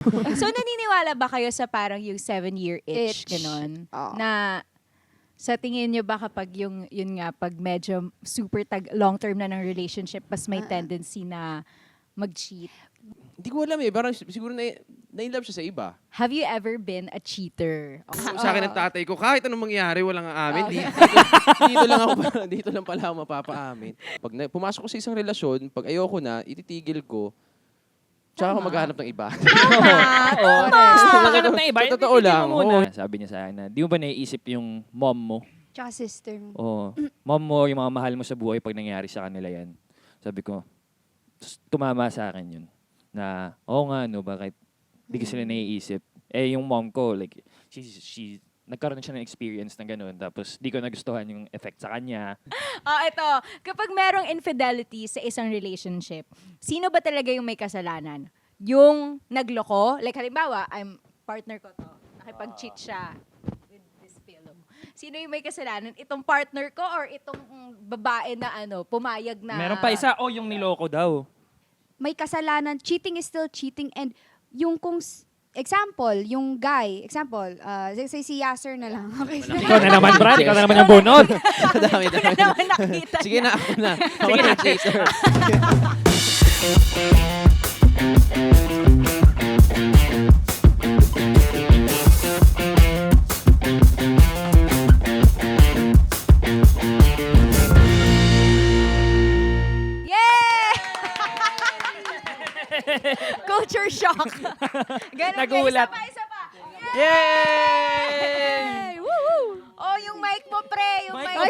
So, naniniwala ba kayo sa parang yung 7-year itch, Itch. ganon? Oo. Na sa tingin nyo ba kapag yun nga, pag medyo super long-term na ng relationship, mas may tendency na mag-cheat? Hindi ko alam parang siguro na-inlove siya sa iba. Have you ever been a cheater? Sa akin ng tatay ko, kahit anong mangyari, walang aamin. Dito lang pala ako mapapaamin. Pag pumasok ko sa isang relasyon, pag ayoko na, ititigil ko, tsaka ako maghanap ng iba. Maghanap ng iba. Totoo lang. Sabi niya sa akin na, di mo ba naiisip yung mom mo? Tsaka sister mo. Oo. Mom mo, yung mga mahal mo sa buhay pag nangyari sa kanila yan. Sabi ko, tumama sa akin yun. Na, oo nga, no, bakit di ko sila naiisip? Yung mom ko, like, she nagkaroon siya ng experience na gano'n. Tapos, di ko nagustuhan yung effect sa kanya. Ito. Kapag merong infidelity sa isang relationship, sino ba talaga yung may kasalanan? Yung nagloko? Like, halimbawa, partner ko to. Nakipag-cheat siya with this pillow. Sino yung may kasalanan? Itong partner ko or itong babae na pumayag na... Meron pa isa, yung niloko daw. May kasalanan. Cheating is still cheating. And yung example, yung guy, say si Yasser na lang. Okay. Ikaw na naman, Brad. Ikaw na naman yung bunod. Dami. Hindi ko naman nakita. Sige na, ako na. Ako na, chaser. Yay! Culture shock. Ganun Nagulat. Isa pa. Yay! Woo! Oh, yung mic mo, pre. Yung mic mo.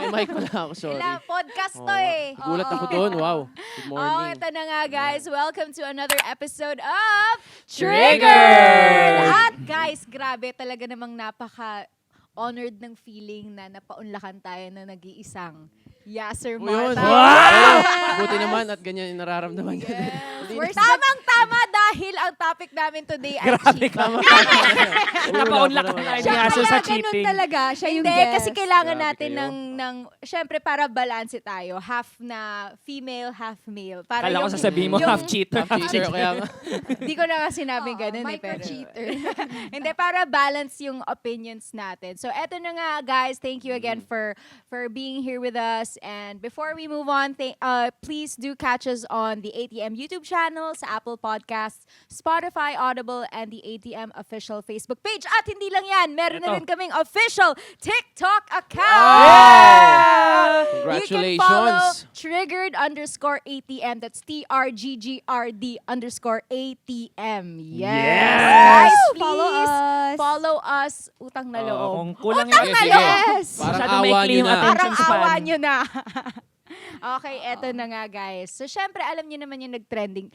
May mic pala ako, sorry. Podcast to eh. Gulat ako doon. Wow. Good morning. Ito na nga guys. Welcome to another episode of Triggered! At guys, grabe talaga namang napaka-honored ng feeling na napaunlakan tayo na nag-iisang Yasser O yun. Marta. Wow! Buti naman at ganyan yung nararamdaman niya. Tamang-tama dahil ang topic namin today ay Grabe cheat. ka. Napaunlak ka tayo ni Aso sa Ganun cheating. talaga. Siya yung Hindi, guest. kasi kailangan Grabe natin kayo. syempre para balanse tayo. Half na female, half male. Para Kala ko sasabihin mo, half cheater. Half cheater, kaya nga. Hindi ko na nga sinabing ganun eh. Pero, Micro-cheater. hindi, para balance yung opinions natin. So, eto na nga, guys. Thank you again for being here with us. And before we move on, please do catch us on the ATM YouTube channel, sa Apple Podcasts, Spotify, Audible, and the ATM official Facebook page. At hindi lang yan, meron na Eto. rin kaming official TikTok account! You can Congratulations. follow triggered_ATM. That's TRGGRD_ATM. Yes! Yes! Guys, please Follow us. follow us. Utang na loob. Kung kulang Utang yung na Sige. loob! Yes. Parang Masyadong awa maikli nyo yung na. attention Parang span. awa nyo na. Okay, eto na nga guys. So, syempre, alam nyo naman yung nag-trending.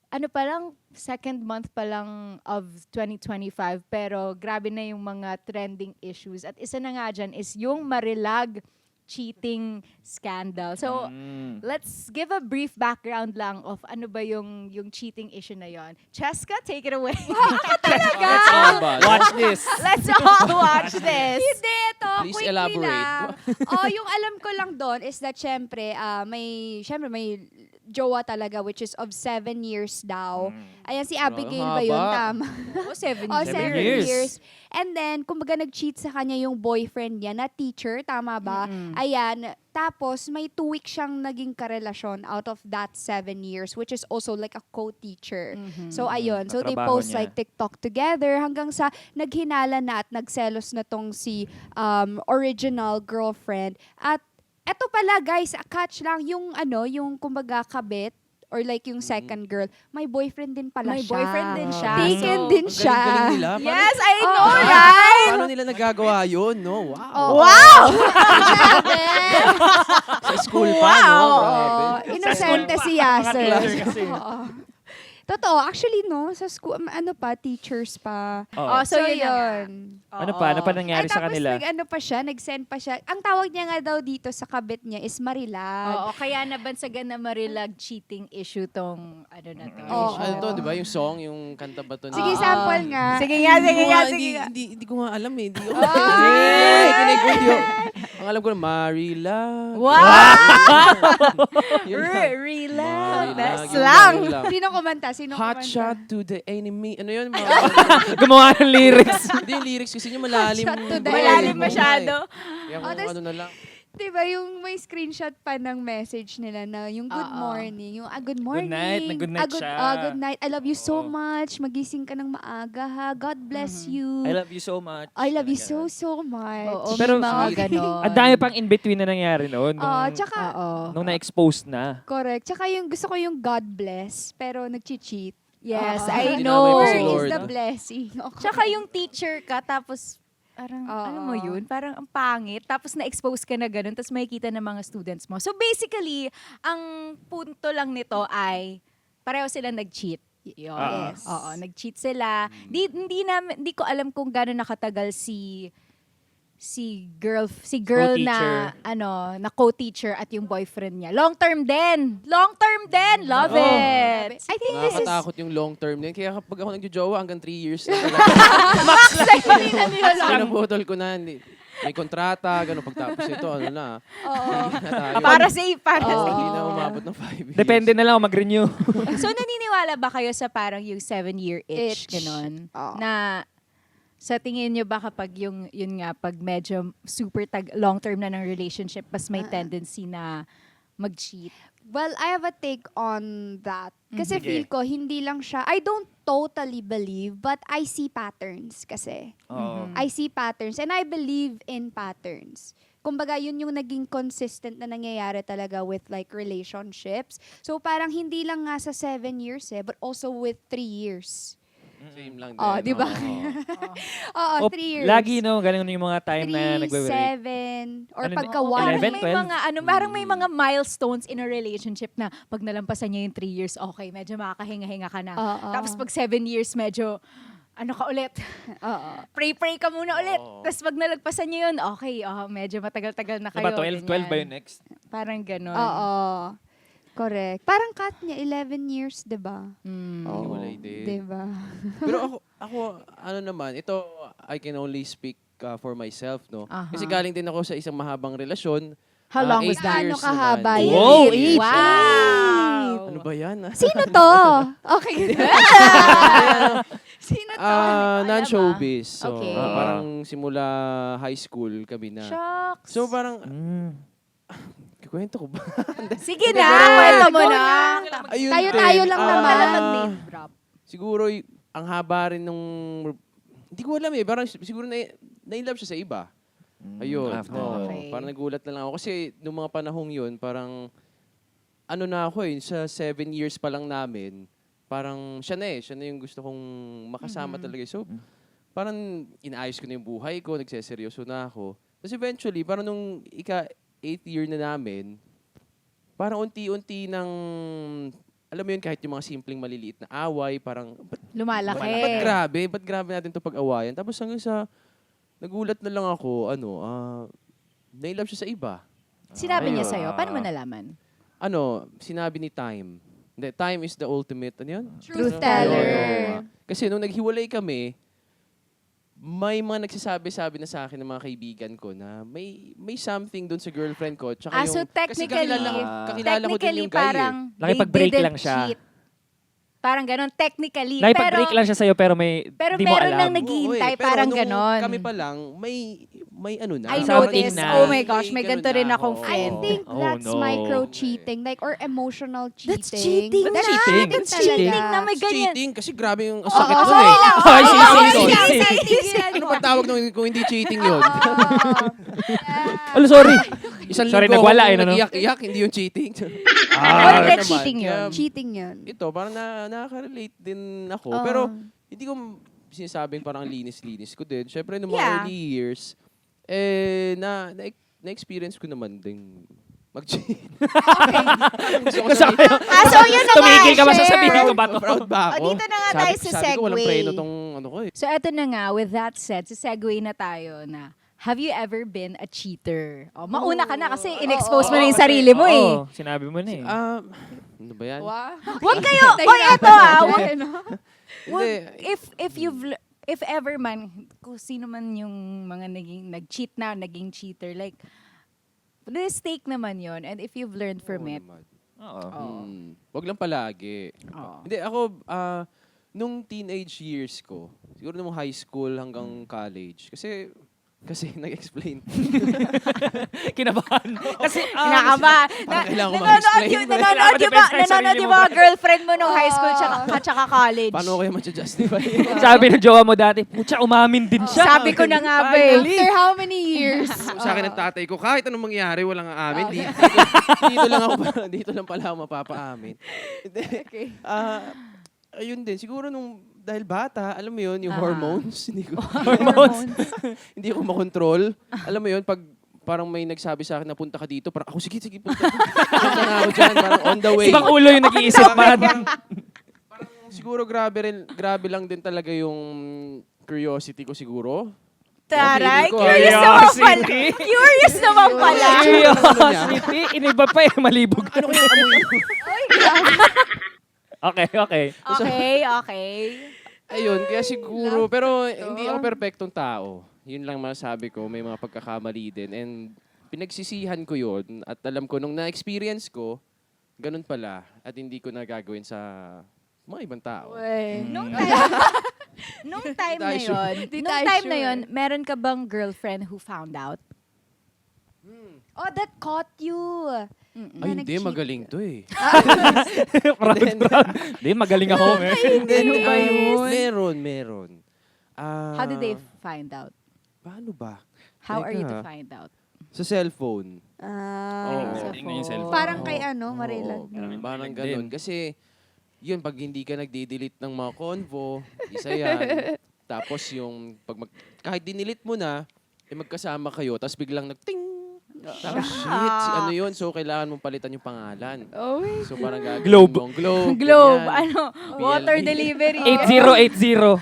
Ano pa lang, second month pa lang of 2025, pero grabe na yung mga trending issues. At isa na nga dyan is yung Marilag cheating scandal. So, let's give a brief background lang of ano ba yung cheating issue na yon. Cheska, take it away. Let's all ba? Watch this. Let's all watch this. Hindi, ito. Please Quickly elaborate. lang. Yung alam ko lang doon is that syempre may jowa talaga which is of 7 years daw. Ayan si Abigail ba yun? haba. Tama. Oh, 7 Oh, years. 7 years. years. And then, kumbaga nag-cheat sa kanya yung boyfriend niya na teacher, tama ba? Ayan. Tapos, may 2 weeks siyang naging karelasyon out of that 7 years, which is also like a co-teacher. So, ayun. So, they Katrabaho post niya. like TikTok together hanggang sa naghinala na at nagselos na tong si original girlfriend. At eto pala guys, catch lang yung yung kumbaga kabit or like yung second girl, may boyfriend din pala May siya. boyfriend din siya. Taken So, din Ang siya. galing-galing nila. Yes, I know, Oh, right? Paano nila nagagawa yun, no? Wow. Wow! Sa school pa, no? Grabe. Inosente pa. si Yasser. Mga teacher kasi. Oo. Totoo, actually no, sa school, teachers pa. Oo. So, yun na nga. Ano pa nangyari sa kanila? Nag-send pa siya. Ang tawag niya nga daw dito sa kabit niya is Marilag. Oo, kaya nabansagan na Marilag cheating issue tong na to. Oo. Ano to, di ba? Yung song, yung kanta ba to? Sige, sample nga. Sige nga, sige nga, sige nga. Hindi ko nga alam eh. Hindi ko kinig ko. Ang alam ko na, Marila. Wow! Yun lang. Relax. Marilag, Best yun lang. yun lang. Sino kumanta? sino Hot kumanta? shot to the enemy. Ano yun? Gumawa ng lyrics. Hindi yung lyrics kasi yung malalim. Hot shot to the Malalim enemy. masyado. Kaya Oh, kung tas- ano na lang. Diba, yung may screenshot pa ng message nila na yung good Oo. morning. Yung good morning. night, na good night siya. Good night. I love you so Oo. much. Magising ka ng maaga ha. God bless you. I love you so much. I love you Ganun. so much. Oo, Pero- may mga Sweet. ganon. Ang dami pang in-between na nangyari noon. Tsaka, Oo. Nung na-expose na. correct. Tsaka yung gusto ko yung God bless, pero nag-cheat. Yes, Oo. I Dinamay know. mo Where si Lord. is the blessing? Okay. Tsaka yung teacher ka, tapos parang, Oo. ano mo yun? Parang ang pangit. Tapos na-expose ka na ganun, tapos makikita ng mga students mo. So basically, ang punto lang nito ay, pareho sila nag-cheat. Yun. Yes. Oo, nag-cheat sila. Hindi ko alam kung gano'n nakatagal si girl Co-teacher. na co-teacher at yung boyfriend niya. Long term din. Love Oo. it. I think this is... Nakakatakot yung long term din. Kaya kapag ako nagjojowa hanggang 3 years na talaga. Hindi na nila lang. Pinaputol ko na. May kontrata, gano'n. Pagtapos ito, ano na. Oo. Hindi na tayo. Para safe, para Oo, safe. Hindi na umabot ng 5 years. Depende na lang kung mag-renew. So, naniniwala ba kayo sa parang yung 7-year itch, Itch. ganon? Oo. Na sa tingin nyo ba kapag yun nga, pag medyo super long-term na ng relationship, mas may tendency na mag-cheat? Well, I have a take on that. Kasi Sige. feel ko, hindi lang siya, I don't totally believe, but I see patterns kasi. Oo. I see patterns and I believe in patterns. Kumbaga, yun yung naging consistent na nangyayari talaga with like relationships. So parang hindi lang nga sa 7 years but also with 3 years. Same lang din. Oh, di ba? Oo. Oo, O, 3 years. Lagi no, galing yung mga time na 3, nagbe-break. 7, or Ano, pagka Oo, 1. parang 11, may 12? mga parang may mga milestones in a relationship na pag nalampasan niya yung 3 years, okay, medyo makakahinga-hinga ka na. Oo. Tapos pag 7 years, medyo ano ka ulit? Oo. Pray ka muna ulit. Oo. Tapos pag nalagpasan niyo yun, okay, medyo matagal-tagal na kayo. Diba 12 ba ganyan. yung next? Parang ganon. Oo. Correct. Parang cut niya, 11 years, di ba? Mm. Oo. Hiwalay din. Di ba? Pero ako, ano naman, ito, I can only speak for myself, no? Aha. Kasi galing din ako sa isang mahabang relasyon. How long was 8 that? years Gaano kahaba naman. yun? Wow, 8 Wow! Ano ba yan? Sino to? Okay. Sino to? Non-showbiz. So, Okay. parang simula high school kami na. Shucks. So, parang, Mm. kwento ko ba? Sige na, kwento mo Go na. Ayun Tayo-tayo din, lang Wala naman. lang mag-name drop. Siguro, ang haba rin nung, hindi ko alam eh, parang siguro na-inlove siya sa iba. Ayun. After. oo. Okay. Parang nagulat na lang ako. Kasi nung mga panahong yun, parang, ano na ako eh, sa 7 years pa lang namin, parang siya na yung gusto kong makasama talaga. So, parang inaayos ko na yung buhay ko, nagseseryoso na ako. Tapos eventually, parang nung 8th year na namin, parang unti-unti ng, alam mo yun, kahit yung mga simpleng maliliit na away, parang, ba't Lumalaki. ba't grabe natin to pag-awayan? Tapos hanggang sa, nagulat na lang ako, na-love siya sa iba. Sinabi niya Ayun. sa'yo, paano mo nalaman? Sinabi ni Time. Hindi, Time is the ultimate, ano yun? Truth Ayun, teller. oo. Kasi nung naghiwalay kami, may mga nagsasabi-sabi na sa akin ng mga kaibigan ko na may something doon sa girlfriend ko. Tsaka So kasi technically, kakilala ko din yung guy parang eh. Nakipag-break they lang didn't siya. cheat. Parang ganon, technically. Nakipag-break lang siya sa'yo pero pero di mo meron alam. nang naghihintay, Pero parang nung ganon. kami pa lang, may ano na. I know parang this. may- Oh my gosh, may ganun ganito rin na akong ako. friend. I think Oh, that's no. micro-cheating, like, or emotional cheating. That's cheating That's na. cheating. That's That's cheating talaga. na may ganyan. Cheating kasi grabe yung Oo, sakit nun sorry eh. lang. Ay, sige, Oo, sige. Ano ba tawag nung kung hindi cheating yun? Alo, sorry. Isang Sorry, linggo nagwala, akong ano? nag-iyak-iyak, hindi yung cheating. Or Ano that's naman, cheating kaya yun. Cheating yun. Ito, parang nakaka-relate din ako. Oo. Pero hindi ko sinasabing parang linis-linis ko din. Siyempre, nung mga Yeah. early years, na-experience ko naman din mag-cheat. Gusto ko sabihin, So yun na nga, Tumigil ka ba sa share. sabihin ko ba to? proud ba ako? O, dito na nga tayo sa sabi ko, walang segue. preno tong ano ko eh. So eto na nga, with that said, sa segue na tayo na, have you ever been a cheater? O, mauna ka na kasi in-expose mo na yung sarili mo eh. Oo, sinabi mo na eh. Ano ba yan? Wow. Huwag kayo, oy, eto wag, Hindi. if ever man, kung sino man yung mga nag-cheat na, naging cheater, like, mistake naman yon, and if you've learned from Oo it, naman. Oo. Wag lang palagi. Oo. Hindi, ako, nung teenage years ko, siguro nung high school hanggang college, kasi nag-explain. Kinabahan. Kasi, Kinakaba. Parang kailangan ko Nanonood mag-explain. yung, nanonood yung, Defense nanonood sarili yung mo. mga girlfriend mo nung high school at saka college. Paano ko kaya ma-justify? sabi ng jowa mo dati, putya, umamin din siya. Sabi ko na nga ba eh. After how many years? Sa akin ng tatay ko, kahit anong mangyari, walang aamin. Dito lang ako, dito lang pala ako mapapaamin. Hindi. Okay. Ayun din, siguro nung dahil bata, alam mo yun, yung hormones, Hormones. hindi ko makontrol. Alam mo yun, pag parang may nagsabi sa akin na punta ka dito, parang ako, sige, punta. Punta na ako dyan, parang on the way. Ibang ulo yung nag-iisip, man. Siguro grabe lang din talaga yung curiosity ko siguro. Taray, Okay, ko, curious naman pala. Curiosity. Curious naman pala. Curiosity. Iniba pa eh, malibog. Ano kaya amoy yun? Okay. Okay. Ayun, kaya siguro, pero hindi ako perfectong tao. Yun lang masabi ko, may mga pagkakamali din. And pinagsisihan ko yun at alam ko, nung na-experience ko, ganun pala. At hindi ko nagagawin sa mga ibang tao. Nung time, nung time na Di tayo yun, Di nung tayo time na sure. yun, meron ka bang girlfriend who found out? Oh, that caught you. Ay, hindi, magaling to eh. proud. Hindi, magaling ako. Eh. Ano ba yun? Meron. How did they find out? Paano ba? How are you to Teka. find out? Sa cellphone. Sa tingnan yung cellphone. Parang kay Marilan. Oo, parang Din. ganun. Kasi, yun, pag hindi ka nagdi-delete ng mga convo, isa yan. Tapos kahit dinilit mo na, magkasama kayo, tapos biglang nag-ting! Tapos, shit, ano yun? So, kailangan mong palitan yung pangalan. Oh, So, parang gagawin Globe. mong globe. Globe, ganyan. water delivery. 8080.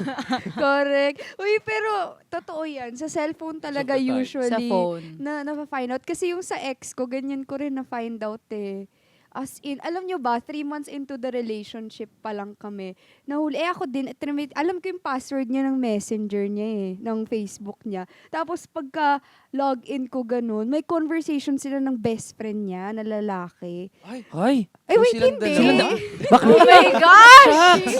correct. Uy, pero totoo yan. Sa cellphone talaga Sa time. usually. Sa phone. Na find out. Kasi yung sa ex ko, ganyan ko rin na-find out eh. As in, alam nyo ba, 3 months into the relationship pa lang kami. Nahuli, ako din, alam ko yung password niya ng messenger niya eh, ng Facebook niya. Tapos pagka login ko ganun, may conversation sila ng best friend niya na lalaki. Ay, Ay, Ay, so wait, silang hindi. dalawa? Oh my gosh!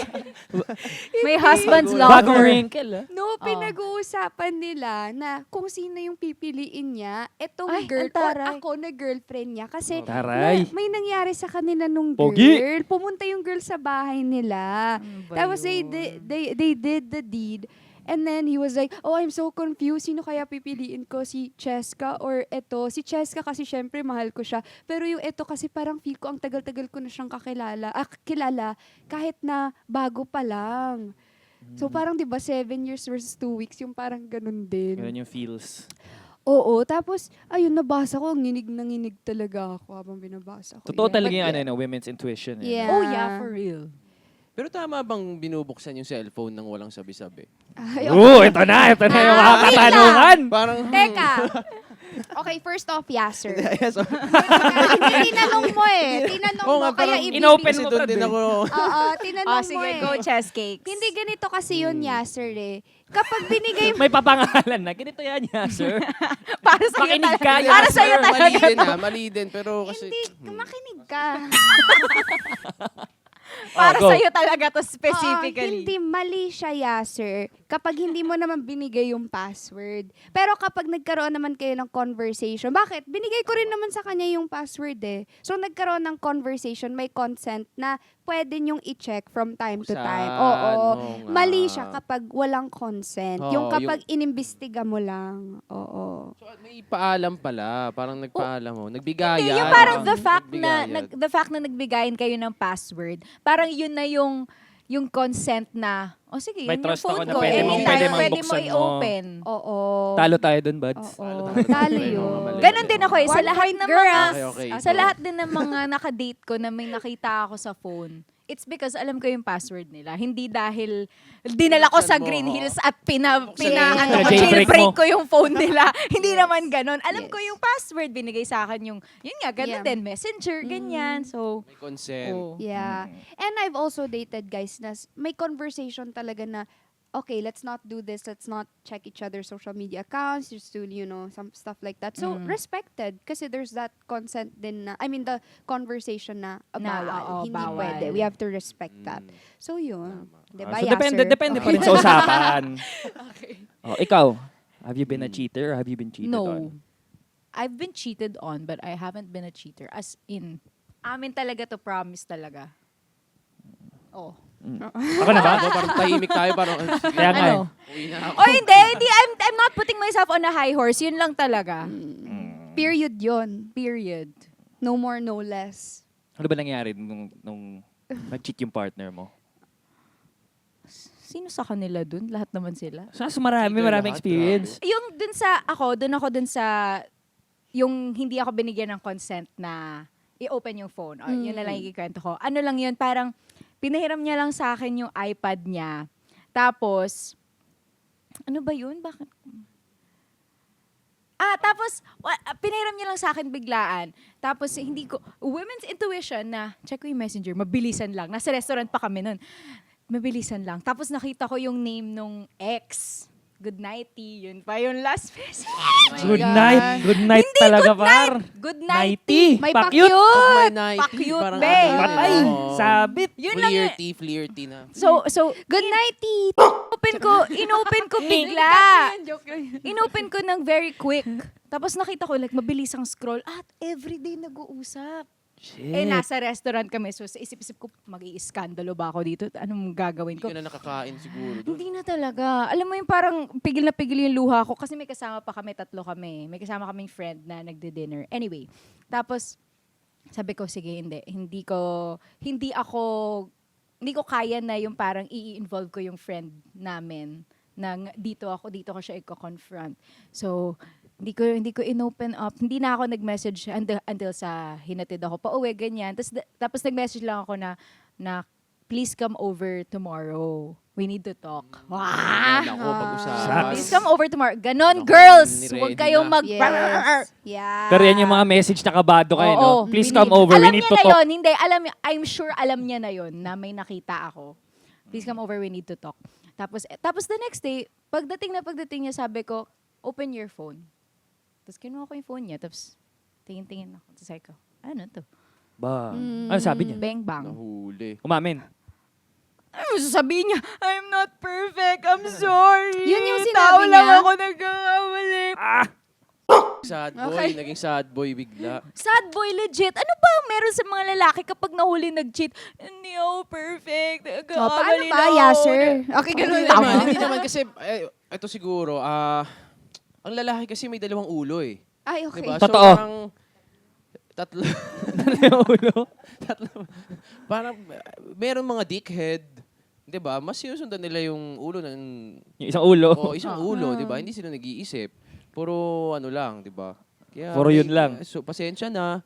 May husband's bagong lover. wrinkle. Ah. No, pinag-uusapan nila na kung sino yung pipiliin niya, etong Ay, girl ang or taray. ako na girlfriend niya. Kasi Taray. may nangyari sa kanila nung Pogi. girl. Pumunta yung girl sa bahay nila. Tapos they did the deed. And then he was like, oh, I'm so confused. Sino kaya pipiliin ko? Si Cheska or eto? Si Cheska kasi syempre mahal ko siya. Pero yung eto kasi parang feel ko ang tagal-tagal ko na siyang kilala kahit na bago pa lang. So parang 'di ba 7 years versus 2 weeks yung parang ganun din. Ganun yung feels. Oo, tapos ayun nabasa ko, nginig na nginig talaga ako habang binabasa ko. Totoo yun. talaga yung women's intuition. Eh. Yeah. Oh yeah, for real. Pero tama bang binubuksan yung cellphone ng walang sabi-sabi? Ay, Ito na yung mga wait katanungan. Parang, Teka. Okay, first off, Yasser. Yes, Hindi tinanong mo eh. Tinanong Oo mo, nga, kaya parang ibibigay. inopen kasi mo, doon Brad, din eh. ako. Oo, tinanong Oh, mo sige, eh. go chess cakes. Hindi ganito kasi yun, Yasser eh. Kapag binigay mo, May papangalan na. Ganito yan, sir. Para sa'yo Makinig talaga. ka, Para yes, sa'yo sir. talaga. Mali din mali din. Pero kasi, hindi, makinig ka. Para go. sa'yo talaga to specifically. Hindi, mali siya, Yasser. Kapag hindi mo naman binigay yung password. Pero kapag nagkaroon naman kayo ng conversation, bakit? Binigay ko rin naman sa kanya yung password eh. So, nagkaroon ng conversation, may consent na pwede nyong i-check from time to time. Oo. Oo nga. Mali siya kapag walang consent. Oo, yung kapag inimbestiga mo lang. Oo. So, may paalam pala. Parang nagpaalam mo. Nagbigaya. Hindi, yung parang the fact Nagbigaya. na the fact na nagbigayan kayo ng password, parang yun na yung consent na, oh sige, May yun trust yung phone ako na ko. pwede mong- Anytime, pwede mong pwede mo buksan mo. i-open. Oo. Talo tayo dun, buds. Oo. Talo Mali, yun. mali. Ganon din ako eh. Sa One lahat point, ng girl. mga, Okay. sa lahat din ng mga nakadate ko na may nakita ako sa phone, it's because alam ko yung password nila. Hindi dahil dinala ko sa Buksan mo, Green oo. Hills at Yes. ano, Jailbreak jailbreak mo. ko yung phone nila. Hindi naman ganon. Alam Yes. ko yung password. Binigay sa akin yung, yun nga, ganon Yeah. din. Messenger, ganyan. So, May consent. oh. Yeah. And I've also dated guys na may conversation talaga na okay, let's not do this. Let's not check each other's social media accounts. Just do, some stuff like that. So, respected. Kasi there's that consent din na, I mean, the conversation na, bawal. Hindi bawal. pwede. We have to respect that. So, yun. Diba, So depende pa rin sa usapan. Oh, ikaw, have you been a cheater or have you been cheated No. on? I've been cheated on, but I haven't been a cheater. As in, amin talaga to, promise talaga. Oh. Ako na ba? Parang tahimik tayo, parang, sige, Kaya nga. Ano? uwi na ako. Oh, hindi. I'm not putting myself on a high horse. Yun lang talaga. Period yun. Period. No more, no less. Ano ba nangyari nung nag-cheat yung partner mo? Sino sa kanila dun? Lahat naman sila. Sa maraming Lahat, experience. Yung dun ako dun sa, yung hindi ako binigyan ng consent na i-open yung phone. O, yun na lang ikikwento ko. Ano lang yun, parang pinahiram niya lang sa akin yung iPad niya. Tapos, ano ba yun? Bakit? Tapos, pinahiram niya lang sa akin biglaan. Tapos, hindi ko, women's intuition na, check ko yung messenger, mabilisan lang. Nasa restaurant pa kami nun. Mabilisan lang. Tapos, nakita ko yung name nung ex. Good nighty. Yun pa yung last message. Good night. Good night talaga, par. Good Nighty. nighty. May Pakyut. Pag may nighty, Pa-cute, parang be. ano, Patay. oo. Sabit. Yun lang yun. Flirty na. So, Good night, inopen ko bigla. Inopen ko ng very quick. Tapos nakita ko, like, mabilis ang scroll. At everyday nag-uusap. Shit. Nasa restaurant kami. So, sa isip-isip ko, mag-i-skandalo ba ako dito? Anong gagawin Hindi ko? ka na nakakain siguro doon. Hindi na talaga. Alam mo yung parang pigil na pigil yung luha ko kasi may kasama pa kami, 3 kami. May kasama kaming friend na nagde-dinner. Anyway, tapos sabi ko, sige, hindi ko kaya na yung parang i-involve ko yung friend namin na dito ko siya i-confront. So, hindi ko inopen up. Hindi na ako nag-message until sa hinatid ako pa uwi, ganyan. Tapos nag-message lang ako na please come over tomorrow. We need to talk. Wow! Ako, pag-usapan. Shucks. Please come over tomorrow. Ganon, Naku, girls! niready Huwag kayong na. mag... Yes. Yeah. Pero yan yung mga message na kabado kayo, no? Oo, Please we come need- over. We Alam need niya to na talk. yun. Hindi, I'm sure alam niya na yun na may nakita ako. Please come over, we need to talk. Tapos the next day, pagdating niya, sabi ko, open your phone. Tapos kinuha ko yung phone niya, tapos tingin-tingin ako. Tapos sabi ko, ano to? Ba? Ano sabi niya? Bang bang. Nahuli. Umamin. Ano sasabihin niya? I'm not perfect. I'm sorry. Yun yung Tao sinabi lang niya? ako nagkakamali. Sad boy, Okay. naging sad boy bigla. Sad boy, legit. Ano ba ang meron sa mga lalaki kapag nahuli nag-cheat? Hindi ako perfect. So, paano Nagkakamali ba, lang ako. Yaser? Okay, Hindi ganun naman, lang. hindi naman kasi, ito siguro, ang lalaki kasi may 2 ulo eh. Ay, okay. Diba? Totoo. So parang, tatlo, Yung ulo. parang, meron mga dickhead, di ba? Mas sinusundan nila yung ulo ng, Yung isang ulo. isang ulo, di ba? Hindi sila nag-iisip. Puro ano lang, di ba? Kaya, Puro yun lang. So, pasensya na.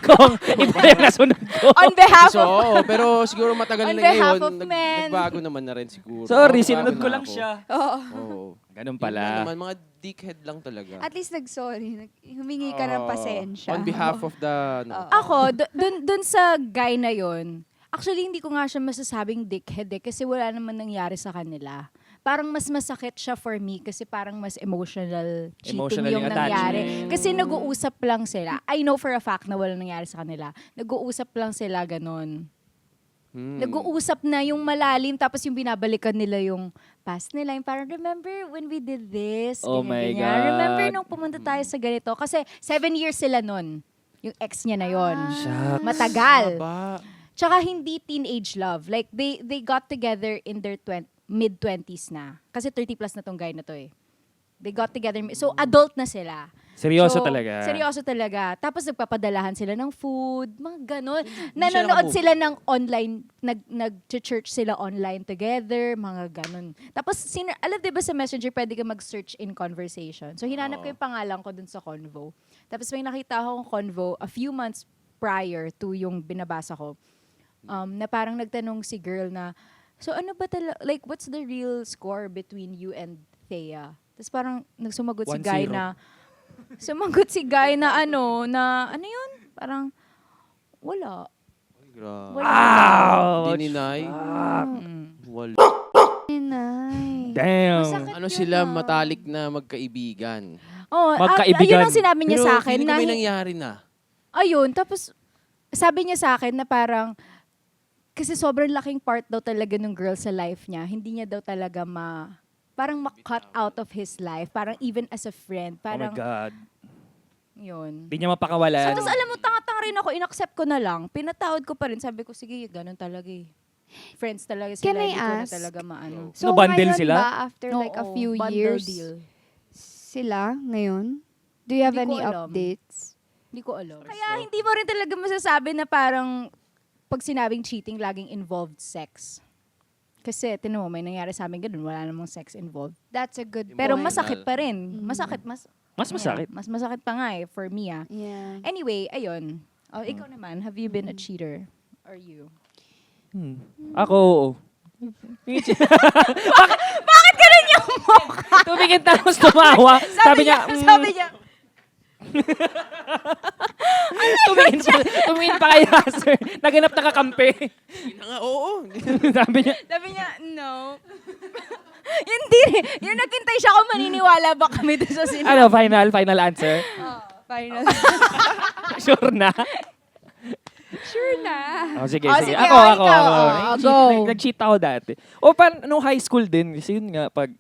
Kung iba yung nasunod ko. On behalf So, of... oo, pero siguro matagal On na behalf ngayon, of men. nagbago naman na rin siguro. Sorry, Nagbago sinunod ko na lang ako. siya. Oo. Oo. Ganun Yun lang pala. naman, mga dickhead lang talaga. At least nag-sorry. Humingi ka ng pasensya. On behalf of the... No. Ako, dun sa guy na yon, actually, hindi ko nga siya masasabing dickhead eh, kasi wala naman nangyari sa kanila. Parang mas masakit siya for me kasi parang mas emotional cheating Emotional yung yung nangyari. attachment. Kasi nag-uusap lang sila. I know for a fact na wala nangyari sa kanila. Nag-uusap lang sila ganon. Nag-uusap na yung malalim tapos yung binabalikan nila yung past nila. Yung parang, remember when we did this? Oh my Ganyan. God. Remember nung pumunta tayo sa ganito? Kasi 7 years sila nun. Yung ex niya na yon. Shucks. Matagal. Aba. Tsaka hindi teenage love. Like, they got together in their mid-20s na. Kasi 30 plus na tong guy na to eh. They got together. So, adult na sila. Seryoso So, talaga. Seryoso talaga. Tapos nagpapadalahan sila ng food, mga ganon. Hindi Nanonood siya sila ng online, nag-church sila online together, mga ganon. Tapos, alam diba sa Messenger, pwede ka mag-search in conversation. So, hinanap ko yung pangalan ko dun sa convo. Tapos may nakita akong convo a few months prior to yung binabasa ko. Na parang nagtanong si girl na, so ano ba talaga, like, what's the real score between you and Thea? Tapos parang nagsumagot si 1-0. guy na, ano yun? Parang, wala. Grabe. Wala. Ouch! Dininay. Mm. Wala. Inay. Damn. Masakit Ano yun, sila, ah. matalik na magkaibigan. Oh, Magkaibigan. ayun ang sinabi niya Pero sa akin. feeling ko Na, may nangyari na. ayun, tapos sabi niya sa akin na parang, kasi sobrang laking part daw talaga ng girl sa life niya. Hindi niya daw talaga parang ma-cut out of his life. Parang even as a friend. Oh my Parang, God. yun. Hindi niya mapakawalan. Tapos alam mo, tanga-tanga rin ako, inaccept ko na lang. Pinatawad ko pa rin. Sabi ko, sige, ganun talaga eh. Friends talaga sila. Can I Hindi ko na ask? talaga maano. So, No, bundle ngayon sila? ba, after like a Oo, few bundle years, deal. sila ngayon? Do you have Hindi ko any alam. updates? Hindi ko alam. Kaya hindi mo rin talaga masasabi na parang pag sinabing cheating, laging involved sex. Kasi, tinan mo, may nangyari sa amin ganun, wala namang sex involved. That's a good Pero point. masakit pa rin. Mm. Masakit, Mas masakit. Mas masakit pa nga eh, for me ah. Yeah. Anyway, ayun. Oh, ikaw naman, have you been a cheater? Or you? Ako, oo. Bakit ganun yung mukha? Tumingin tapos tumawa. Sabi niya, sabi niya, tumingin pa kaya, sir. Naganap na kakampi. Yun na nga, oo. Sabi niya, no. Hindi. Yung naghintay siya kung maniniwala ba kami doon sa sinabi. ano, final answer? Final. Sure na? Sure na. Oh, sige, Oh, sige. sige, Ako. ikaw. Oh, Nag-cheat- go. Nag-cheat ako dati. O, nung high school din. Kasi yun nga, pag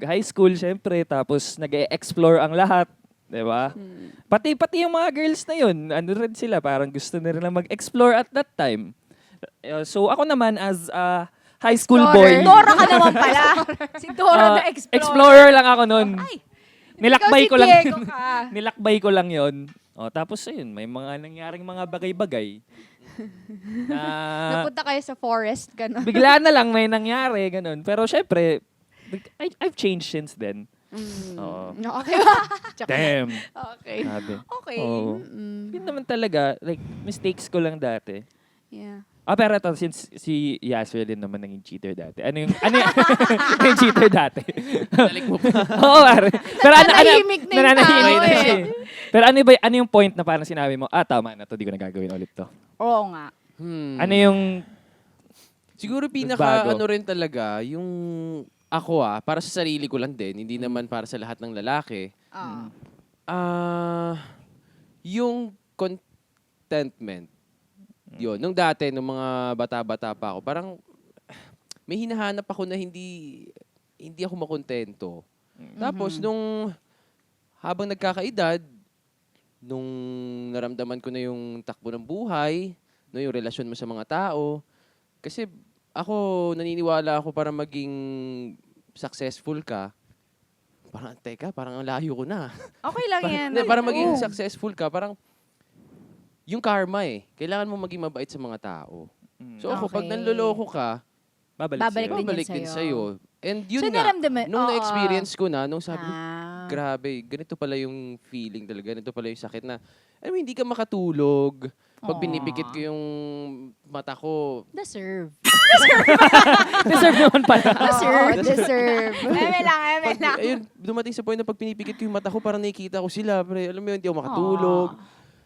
high school, syempre, tapos nag-explore ang lahat. Diba? Pati yung mga girls na yun, ano rin sila, parang gusto na rin mag-explore at that time. So, ako naman as a high school boy. Dora ka naman pala. Si Dora na explorer. Explorer lang ako nun. Ay, Nilakbay ikaw si ko lang. Diego ka. Nilakbay ko lang yon. O, tapos ayun, may mga nangyaring mga bagay-bagay. na Napunta kayo sa forest, gano'n. bigla na lang may nangyari, ganun. Pero syempre, I've changed since then. Oo. Okay. Damn. Okay. Sabi. Okay. Oo. Yun naman talaga, like, mistakes ko lang dati. Yeah. Pero ito, since si Yasser din naman naging cheater dati. Ano yung yung cheater dati? Balik mo pa. Oo, pare. Pero Nananahimik na yung nananahimik tao na eh. siya eh. Pero ano yung point na parang sinabi mo, tama na to, di ko na gagawin ulit to. Oo nga. Ano yung, Siguro Bago. ano rin talaga, yung ako para sa sarili ko lang din, hindi naman para sa lahat ng lalaki. Yung contentment. Yun, nung dati, nung mga bata-bata pa ako, parang may hinahanap ako na hindi ako makontento. Tapos, nung habang nagkakaedad, nung naramdaman ko na yung takbo ng buhay, no, yung relasyon mo sa mga tao, kasi ako, naniniwala ako para maging successful ka, parang ang layo ko na. Okay lang yan. Hindi, para maging successful ka, parang yung karma Kailangan mo maging mabait sa mga tao. So ako, pag Okay. nanloloko ka, babalik Babalik sa'yo? din babalik yan din sa'yo. sa'yo. And yun So, nga, naramdaman- nung oo. na-experience ko na, nung sabi ko, Ah. grabe, ganito pala yung feeling talaga, ganito pala yung sakit na, hindi ka makatulog. Pag Aw. pinipikit ko yung mata ko, Deserve. Deserve naman pala. Deserve. Eme lang. ayun, dumating sa point na pag pinipikit ko yung mata ko, parang nakikita ko sila. Pero alam mo yun, hindi ako makatulog.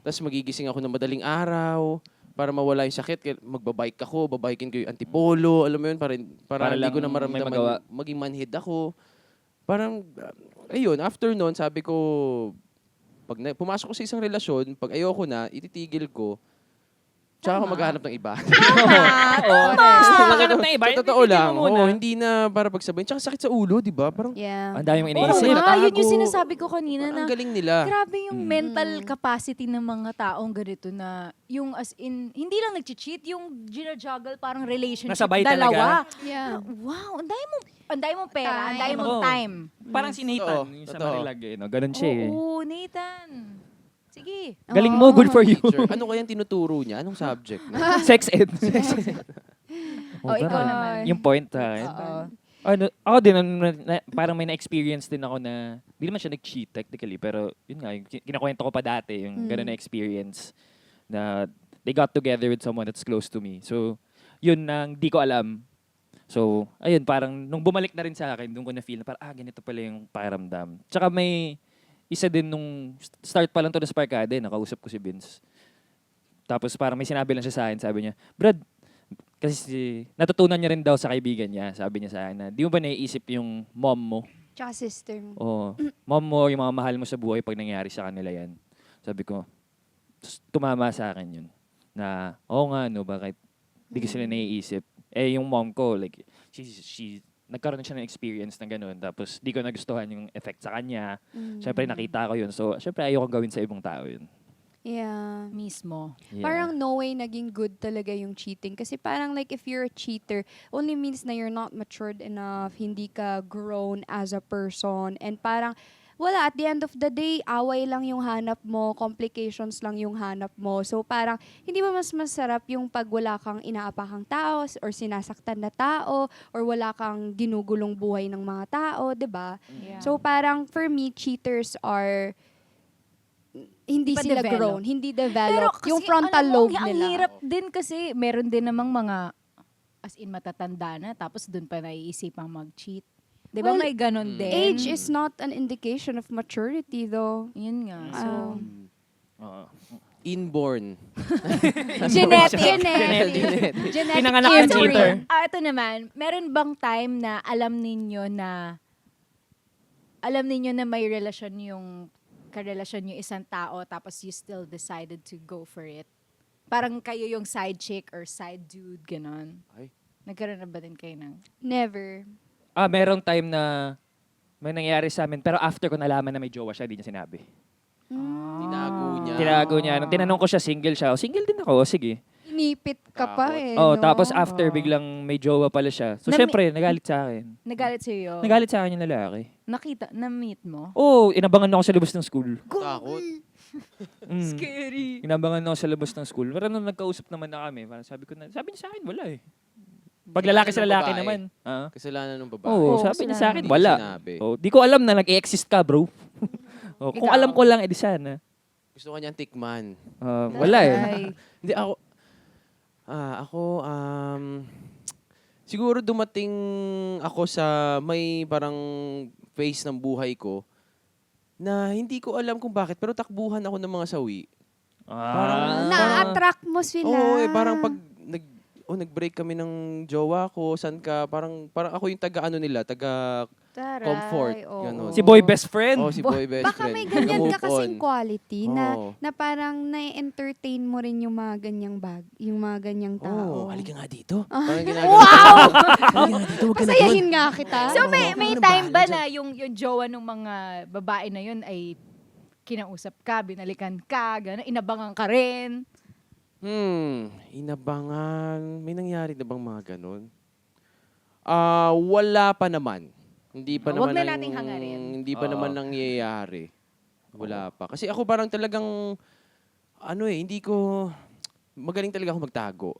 Tapos magigising ako ng madaling araw para mawala yung sakit. Magbabike ako, babikin ko yung antipolo. Alam mo yun, para Para hindi lang ko na may maramdaman magawa. maging manhid ako. Parang, ayun, after nun, sabi ko, pag pumasok ko sa isang relasyon, pag ayoko na, ititigil ko. Tsaka ako maghahanap ng iba. Gusto mo maghanap ng iba? Sa totoo Hindi lang, mo muna. hindi na para pagsabihin. Tsaka sakit sa ulo, di ba? Parang, Yeah. Ang dami mong Oo iniisip. nga, yun yung Natago. sinasabi ko kanina parang na ang galing nila. grabe yung mental capacity ng mga taong ganito na yung as in, hindi lang nag-cheat, yung ginajuggle parang relationship Nasabay dalawa. Yeah. Wow, ang dami mong pera, ang dami Time. mong Oo. time. Parang si Nathan, Oo, yung sa totoo. Marilag eh. No? Ganun siya eh. Oo, Nathan. Sige. Galing mo, good for you. Teacher, ano kayang tinuturo niya? Anong subject? Sex ed. Oh, ikaw naman. Yung point ha. Oo. Ako din, parang may na-experience din ako na, di naman siya nag-cheat technically, pero yun nga, yung kinakwento ko pa dati, yung gano'n na experience na they got together with someone that's close to me. So, yun nang di ko alam. So, ayun, parang nung bumalik na rin sa akin, doon ko na-feel na parang, ganito pala yung pakiramdam. Tsaka may isa din nung start pa lang to sa Sparkade, nakausap ko si Vince. Tapos parang may sinabi lang siya sa akin, sabi niya, Brad, Kasi natutunan niya rin daw sa kaibigan niya. Sabi niya sa akin na, di mo ba naiisip yung mom mo? Tsaka sister mo. Oo. Mom mo, yung mga mahal mo sa buhay pag nangyari sa kanila yan. Sabi ko, tumama sa akin yun. Na, oo nga, no, bakit di ko sila naiisip? Eh, yung mom ko, like, nagkaroon siya ng experience ng ganun. Tapos, di ko nagustuhan yung effect sa kanya. Siyempre, nakita ko yun. So, siyempre, ayoko gawin sa ibang tao yun. Yeah. Mismo. Yeah. Parang no way naging good talaga yung cheating. Kasi parang like if you're a cheater, only means na you're not matured enough, hindi ka grown as a person. And parang wala, at the end of the day, away lang yung hanap mo, complications lang yung hanap mo. So parang hindi ba mas masarap yung pag wala kang inaapakang tao or sinasaktan na tao or wala kang ginugulong buhay ng mga tao, 'di ba? Yeah. So parang for me, cheaters are hindi Pa sila develop. grown, hindi Pero developed. kasi, Yung frontal alam mo, lobe ang nila. hirap din kasi meron din namang mga as in matatanda na tapos doon pa naiisipang mag-cheat. 'Di ba Well, may ganun din? Age is not an indication of maturity though. Yun nga. So, Oo. Inborn. genetic. Genetic. Genetic Pinanganak imprint. ng cheater. Ito naman, meron bang time na alam ninyo na may relasyon yung karelasyon yung isang tao tapos you still decided to go for it? Parang kayo yung side chick or side dude, ganon. Ay. Nagkaroon na ba din kayo ng... Never. Merong time na may nangyari sa amin. Pero after ko nalaman na may jowa siya, di niya sinabi. Tinago niya. Tinago niya. Nung tinanong ko siya, single siya. Single din ako. Sige. Inipit ka pa Takot. eh. Oh, no? tapos after biglang may jowa pala siya. So syempre, nagalit sa akin. Nagalit sa'yo? Nagalit sa akin yung lalaki. Na-meet mo? Oo, inabangan ako sa labas ng school. Takot. Scary. Inabangan ako sa labas ng school. Pero nung nagkausap naman na kami, parang sabi niya sa akin, wala eh. Pag lalaki sa lalaki Babae. naman. Kasalanan ng babae. Oo, Oo, sabi niya sa akin, Hindi wala. sinabi. Oh, di ko alam na nag-exist ka, bro. Kung Ikaw? alam ko lang, edi sana. Gusto ka niyang tikman. Wala eh. Ay. Hindi, siguro dumating ako sa may parang phase ng buhay ko na hindi ko alam kung bakit, pero takbuhan ako ng mga sawi. Na-attract mo sila. Oo, parang pag nag-break kami ng jowa ko, saan ka, parang ako yung taga-ano nila, Taray, comfort, oo. ganun. Si boy best friend. si boy best Baka friend. may ganyan Nag-move ka kasing on. quality Oo. na parang na-entertain mo rin yung mga ganyang yung mga ganyang Oo, tao. halika nga dito. Parang ginagawa. Wow! Halika nga dito, wag ka na doon. Pasayahin nga kita. So may Ano time ba bahala na yung jowa ng mga babae na yun ay kinausap ka, binalikan ka, gano'n, inabangan ka rin? Inabangan. May nangyari na bang mga ganun? Wala pa naman. Hindi pa Wag naman na nating hangarin. Hindi pa naman nangyayari. Wala pa. Kasi ako parang talagang hindi ko magaling talaga ako magtago.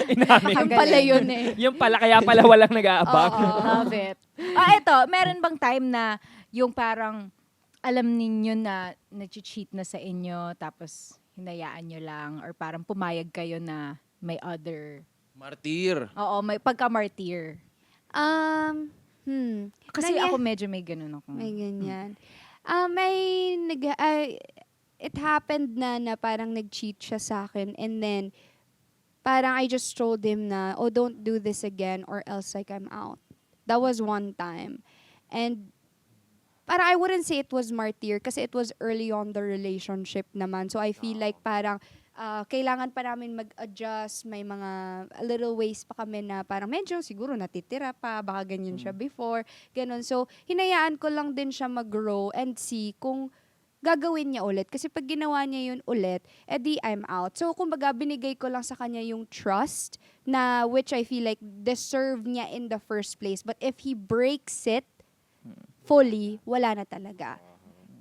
Inamin. Yung pala yun eh. Yung pala, kaya pala walang nag-aabang. Love it. Eto, meron bang time na yung parang alam ninyo na nag-cheat na sa inyo tapos hinayaan nyo lang or parang pumayag kayo na may other... Martir. Oo, may pagka-martyr. Kasi ako medyo may ganun ako. May ganyan. It happened na parang nag-cheat siya sa akin and then parang I just told him na, oh, don't do this again or else like I'm out. That was one time. And parang I wouldn't say it was martyr kasi it was early on the relationship naman. So I feel like parang kailangan pa namin mag-adjust. May mga little ways pa kami na parang medyo siguro natitira pa. Baka ganyan siya before. Ganon. So hinayaan ko lang din siya mag-grow and see kung gagawin niya ulit. Kasi pag ginawa niya yun ulit, edi I'm out. So kumbaga binigay ko lang sa kanya yung trust na which I feel like deserve niya in the first place. But if he breaks it, fully, wala na talaga.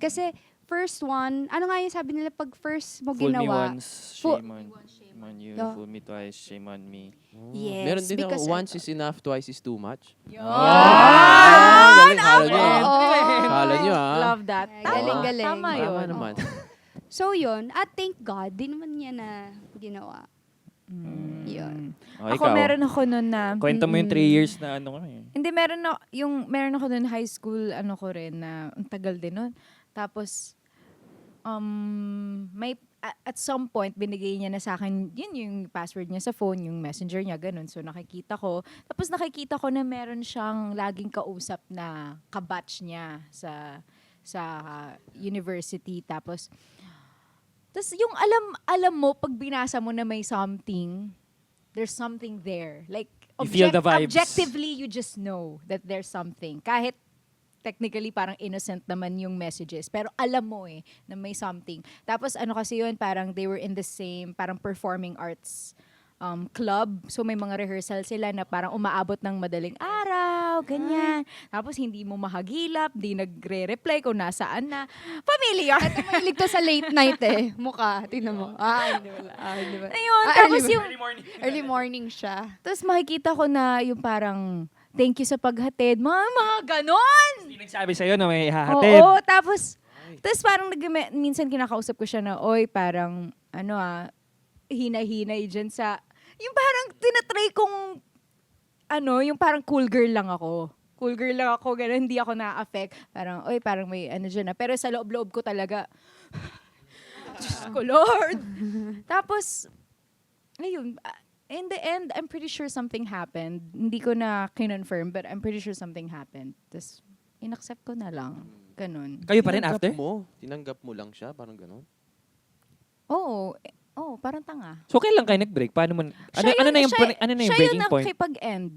Kasi, first one, ano nga yung sabi nila pag first mo Fool me ginawa? once, Fool- shame on you. Yeah. Fool me twice, shame on me. Yes, Meron din because ako, once is enough, twice is too much. Yun! Galing, kala nyo. Oo. Kala nyo Love that. Ay, Tama, galing-galing. Tama yun. Tama naman. So yun, at thank God, di naman niya na ginawa. Yun. Ako meron ako nun na... Kwento mo yung 3 years na ano ko eh. Hindi, meron ako nun high school, ano ko rin, na ang tagal din nun. Tapos, at some point, binigay niya na sa akin, yun yung password niya sa phone, yung messenger niya, ganun. So, nakikita ko. Tapos nakikita ko na meron siyang laging kausap na kabatch niya sa university. Tapos yung alam mo, pag binasa mo na may something, there's something there. Like, You feel the vibes. objectively, you just know that there's something. Kahit technically parang innocent naman yung messages. Pero alam mo na may something. Tapos ano kasi yun, parang they were in the same, parang performing arts club. So may mga rehearsal sila na parang umaabot ng madaling araw, ganyan. Tapos hindi mo mahagilap, di nagre-reply kung nasaan na. Familiar. Ito mahilig to sa late night Mukha, tingnan mo. Hindi wala. Hindi ba? Ayun, Ah, tapos early- yung Early morning siya. tapos makikita ko na yung parang thank you sa paghatid. Mga ganon! Hindi nagsabi sa'yo na may hahatid. Oo, tapos parang minsan kinakausap ko siya na, oy, parang, hinay-hinay dyan sa, yung parang tinatry kong, yung parang cool girl lang ako. Cool girl lang ako, gano'n, hindi ako na-affect. Parang, oy, parang may dyan na. Pero sa loob-loob ko talaga, Diyos ko, Lord! Tapos, ayun, in the end, I'm pretty sure something happened. Hindi ko na kinonfirm, but I'm pretty sure something happened. Tapos, inaccept ko na lang. Ganun. Kayo pa rin after? Tinanggap mo lang siya, parang gano'n. Oo. Parang tanga. So, kailan kayo nag-break? Paano mo, ano na yung siya breaking yun point? nakikipag-end.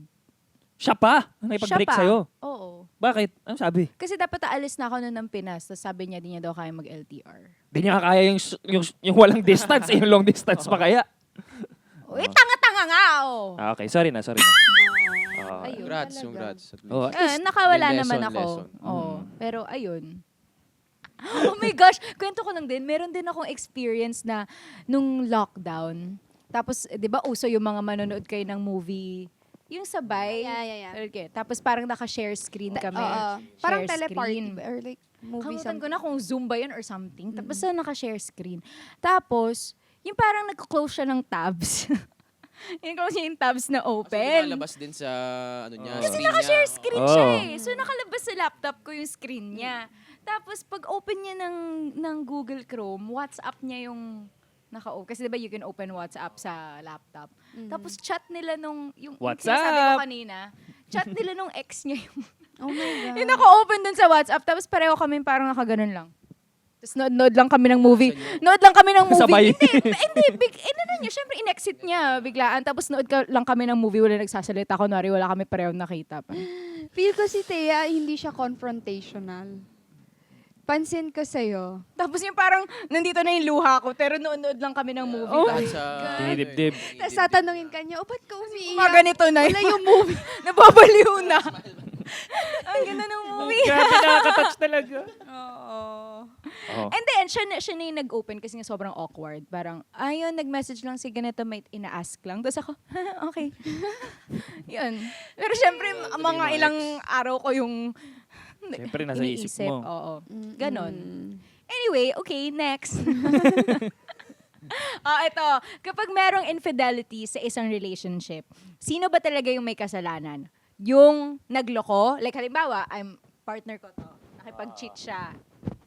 Siya pa? Ang nakipag-break Siya pa. sa'yo? Oo. Bakit? Ano sabi? Kasi dapat aalis na ako nun ng Pinas. Tapos sabi niya, di niya daw kaya mag-LTR. Di niya kaya yung walang distance, yung long distance pa kaya. Uy, tanga-tanga nga, Okay, sorry na. Ayun, Congrats, talaga. congrats. At least. Oh, Nakawala May naman lesson, ako. lesson. Oo. Pero ayun. Oh my gosh, kwento ko lang din. Meron din akong experience na nung lockdown. Tapos, di ba, uso yung mga manonood kayo ng movie. Yung sabay. Yeah. Okay. Tapos parang naka-share screen kami. Parang Share teleparty screen. or like movie Kalimutan ko something. na kung Zoom ba yun or something. Tapos naka-share screen. Tapos, yung parang nag-close siya ng tabs. yung close niya yung tabs na Kasi open. lumalabas din sa, niya, Kasi screen naka-share niya. screen Oh. siya So nakalabas sa laptop ko yung screen niya. Tapos pag open niya ng Google Chrome, WhatsApp niya yung naka-open. Kasi diba you can open WhatsApp sa laptop. Tapos chat nila yung WhatsApp! sinasabi ko kanina, chat nila nung ex niya yung Oh my God. yung naka-open dun sa WhatsApp. Tapos pareho kami parang nakaganon lang. Tapos nood lang kami ng movie. Nood lang kami ng movie. Sabay. Hindi. Niya. Siyempre, in-exit niya biglaan. Tapos nood lang kami ng movie. Wala nagsasalita. Kunwari, wala kami pareho nakita pa. Feel ko si Thea, hindi siya confrontational. Pansin ko sa'yo. Tapos yung parang, nandito na yung luha ko. Pero nood lang kami ng movie. Oh Kahit sa, Dinidibdib. Tapos tatanungin ka niya, ba't ka umiiyak? Mga ganito na Wala yung movie. Nababaliw na. Ang ganda ng movie. Grabe, nakaka-touch talaga. Oo. Oh. And then, siya na yung nag-open kasi nga sobrang awkward. Parang, ayun, nag-message lang si ganito, may ina-ask lang. Tapos ako, okay. Yun. Pero syempre, mga ilang araw ko yung Siyempre, nasa isip mo. Oo. Ganon. Anyway, okay, next. Ito. Kapag merong infidelity sa isang relationship, sino ba talaga yung may kasalanan? Yung nagloko? Like, halimbawa, partner ko to. Nakipag-cheat siya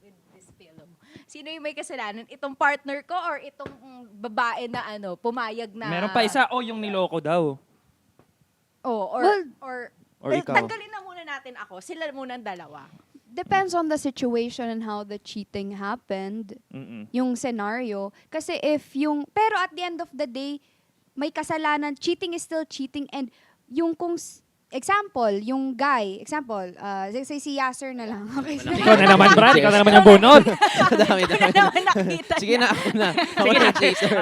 with this pillow. Sino yung may kasalanan? Itong partner ko or itong babae na pumayag na... Meron pa isa, yung niloko daw. Or ikaw. Tanggalin na muna natin ako. Sila muna ang dalawa. Depends on the situation and how the cheating happened. Mm-mm. Yung scenario. Kasi pero at the end of the day, may kasalanan. Cheating is still cheating. And yung yung guy, say si Yasser na lang. Okay. Ikaw na naman, Brad. Ikaw na naman yung bunot. Dami. naman nakita Sige niya. na, ako na. Ako na, chaser.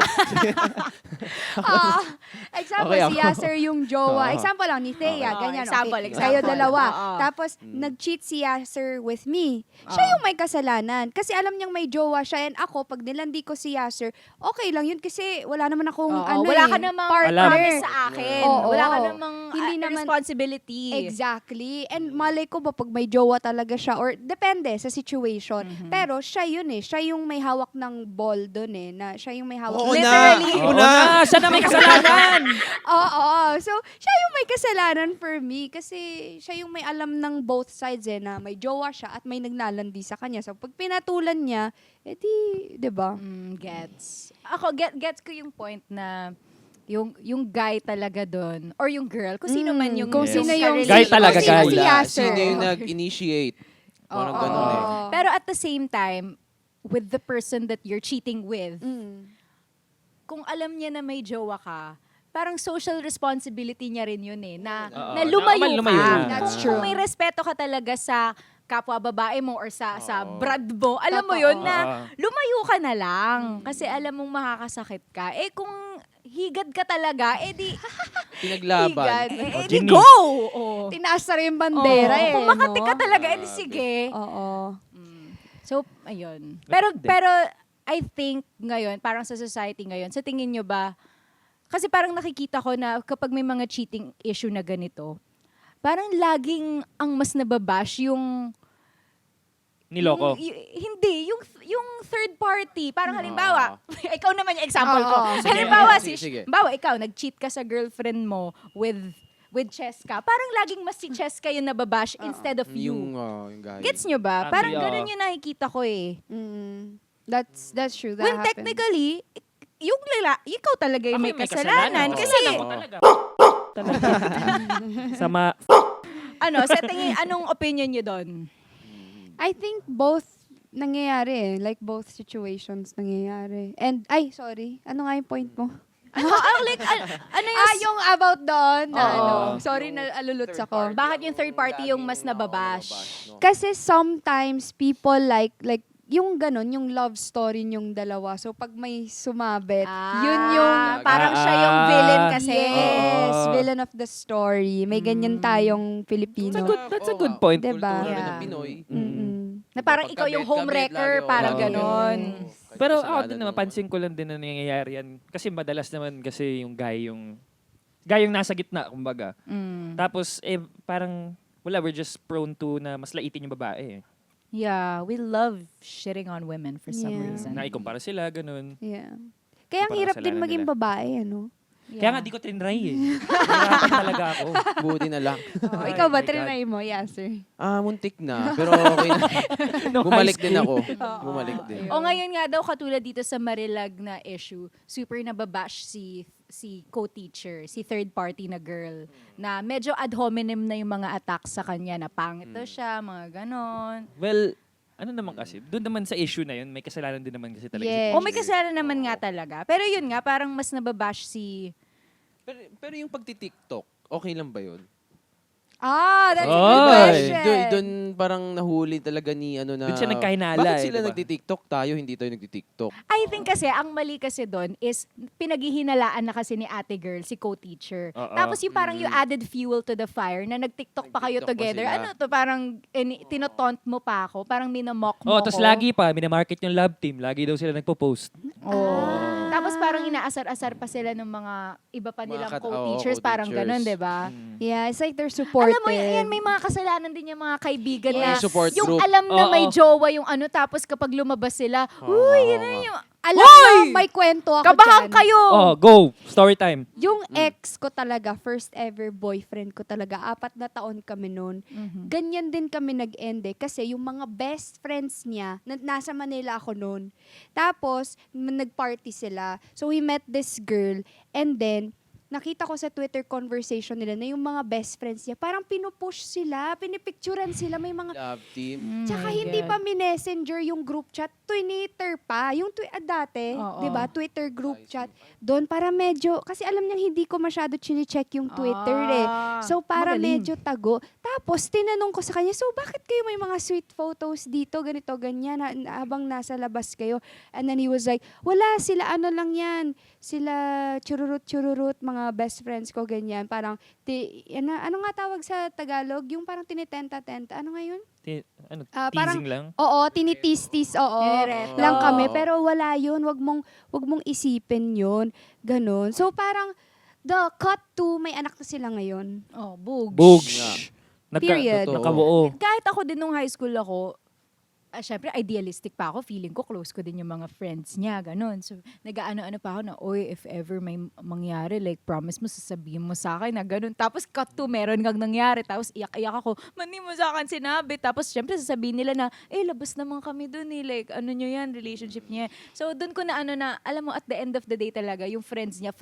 Example, Okay, si ako. Yasser yung jowa. Oo. Example lang ni Thea, Okay. ganyan. Example, Okay. example. Kayo dalawa. Oo. Tapos, nag-cheat si Yasser with me. Siya yung may kasalanan. Kasi alam niyang may jowa siya. And ako, pag nilandi ko si Yasser, okay lang yun kasi wala naman akong Oo, wala ka namang partner. promise sa akin. Oo. Wala ka namang Hindi naman naman, responsibility. exactly. And malay ko ba pag may jowa talaga siya or depende sa situation. Pero siya yun eh. Siya yung may hawak ng ball dun eh. Na siya yung may hawak. Oo Literally. na! Oo na! Siya na may kasalanan! Oo. So, siya yung may kasalanan for me kasi siya yung may alam ng both sides eh na may jowa siya at may naglalandi sa kanya. So, pag pinatulan niya, edi, 'di ba? Gets. Ako, gets ko yung point na yung guy talaga doon or yung girl, kung sino man yung Kung Yes. sino yung ka-relate. Guy talaga, kung sino guy. si Wala. Yasser. Sino yung nag-initiate? Parang Oo. ganun eh. Pero at the same time, with the person that you're cheating with, kung alam niya na may jowa ka, parang social responsibility niya rin yun eh, na lumayo Normal, lumayo ka. na. That's Kung true. may respeto ka talaga sa kapwa babae mo or sa Oo. brad mo, alam mo Totoo. yun na lumayo ka na lang kasi alam mong makakasakit ka. Eh kung higad ka talaga, eh di Pinaglaban. higad. Eh di Ginny. go! Oh. Tinaas na rin yung bandera eh. Kung makati ka no? talaga, eh di sige. Oo. So, ayun. Depende. Pero I think ngayon, parang sa society ngayon, sa tingin nyo ba, kasi parang nakikita ko na kapag may mga cheating issue na ganito, parang laging ang mas nababash yung Niloko. hindi, yung third party. Parang halimbawa, ikaw naman yung example ko. Oo. Sige. Halimbawa, Sige. halimbawa, ikaw, nag-cheat ka sa girlfriend mo with Cheska. Parang laging mas si Cheska yung nababash instead of you. Yung guy. Gets nyo ba? Agree, Parang oo. ganun yung nakikita ko eh. That's true. That When happens. technically, yung ikaw talaga yung Ako may yung may kasalanan. kasalanan. Kasi, Kasalanan ko talaga. Talaga. Sama. sa tingin, anong opinion nyo doon? I think both nangyayari eh. Like both situations nangyayari. And, sorry. Ano nga yung point mo? Ano yung, yung about doon. Na, Oo. sorry na aluluts ako. bakit yung third party yung mas nababash? Kasi sometimes people like yung ganun, yung love story yung dalawa. So, pag may sumabit, yun yung... parang siya yung villain kasi. Yes, Oo. villain of the story. May ganyan tayong Filipino. That's a good point. Diba? Kultura Yeah. ng Pinoy. Na parang ikaw yung homewrecker, parang Oo. ganon. Pero Kasalanan ako din naman, mo. pansin ko lang din na nangyayari yan. Kasi madalas naman kasi yung guy yung nasa gitna, kumbaga. Tapos, parang, we're just prone to na mas laitin yung babae. Yeah, we love shitting on women for some Yeah. reason. Na ikumpara sila, ganun. Yeah. Kaya ang Parang hirap din kasalanan maging nila. babae, ano? Kaya nga di ko tinry eh. Nahirapan talaga ako. Buti na lang. Oh, ikaw ba, my God. trinay mo? Yes, sir. Muntik na. Pero okay na. Nung Bumalik high din school. ako. Bumalik din. O ngayon nga daw, katulad dito sa Marilag na issue, super nababash si co-teacher, si third party na girl, na medyo ad hominem na yung mga attacks sa kanya, na pangit daw siya, mga ganon. Well, ano naman kasi, doon naman sa issue na yun, may kasalanan din naman kasi talaga. Yes. O may kasalanan naman nga talaga. Pero yun nga, parang mas nababash si... Pero yung pagti-TikTok, okay lang ba yun? That's a good Oy. question. Doon parang nahuli talaga ni ano na... Doon siya nagkahinala Bakit eh, sila diba? nagti-TikTok? Tayo, hindi tayo nagti-TikTok. I think kasi, ang mali kasi doon is pinaghihinalaan na kasi ni ate girl, si co-teacher. Oo. Tapos yung parang you added fuel to the fire na nag-TikTok pa kayo Nag-TikTok pa together. sila. Ano to, parang tinotont mo pa ako, parang minamock mo Oh, ko. tapos lagi pa, minamarket yung love team. Lagi daw sila nagpo-post. Tapos parang inaasar-asar pa sila ng mga iba pa nilang Mga co-teachers, parang co-teachers. ganun, di ba? Yeah, it's like they're supportive. Alam mo, yan, may mga kasalanan din yung mga kaibigan na Yung support yung group. alam na may Oo. jowa yung ano, tapos kapag lumabas sila, uy, yun na yung... Alam mo, may kwento ako Kabahan dyan. kayo! Oh, go! Story time. Yung ex ko talaga, first ever boyfriend ko talaga, 4 na taon kami noon. Ganyan din kami nag-end eh. Kasi yung mga best friends niya, nasa Manila ako noon. Tapos, nag-party sila. So, we met this girl. And then, nakita ko sa Twitter conversation nila na yung mga best friends niya, parang pinupush sila, pinipicturan sila, may mga... Love team. Tsaka my hindi God. pa messenger yung group chat, Twitter pa. Yung dati, Oo. 'di ba? Twitter group chat. Doon para medyo kasi alam niyang hindi ko masyado chine-check yung Twitter eh. So para magaling. medyo tago. Tapos tinanong ko sa kanya, "So bakit kayo may mga sweet photos dito, ganito ganyan habang nasa labas kayo?" And then he was like, "Wala, sila ano lang 'yan. Sila chururut mga best friends ko ganyan. Parang ano nga tawag sa Tagalog? Yung parang tinitenta-tenta. Ano nga yun? Parang- Teasing lang? Oo, tinitis-tis, oo. Nirereto. Lang kami, pero wala yun. Wag mong isipin yun. Ganon. So parang, the cut to may anak na sila ngayon. Oh, bugs. Bugs. Period. Totoo. Nakabuo. Kahit ako din nung high school ako, syempre idealistic pa ako. Feeling ko close ko din yung mga friends niya, ganun. So, nag-ano-ano pa ako na, oy, if ever may mangyari, like, promise mo, sasabihin mo sa akin na ganun. Tapos, cut to, meron kang nangyari. Tapos, iyak-iyak ako, mani mo sa akin sinabi. Tapos, syempre, sasabihin nila na, labas naman kami dun eh. Like, ano nyo yan, relationship niya. So, dun ko na alam mo, at the end of the day talaga, yung friends niya.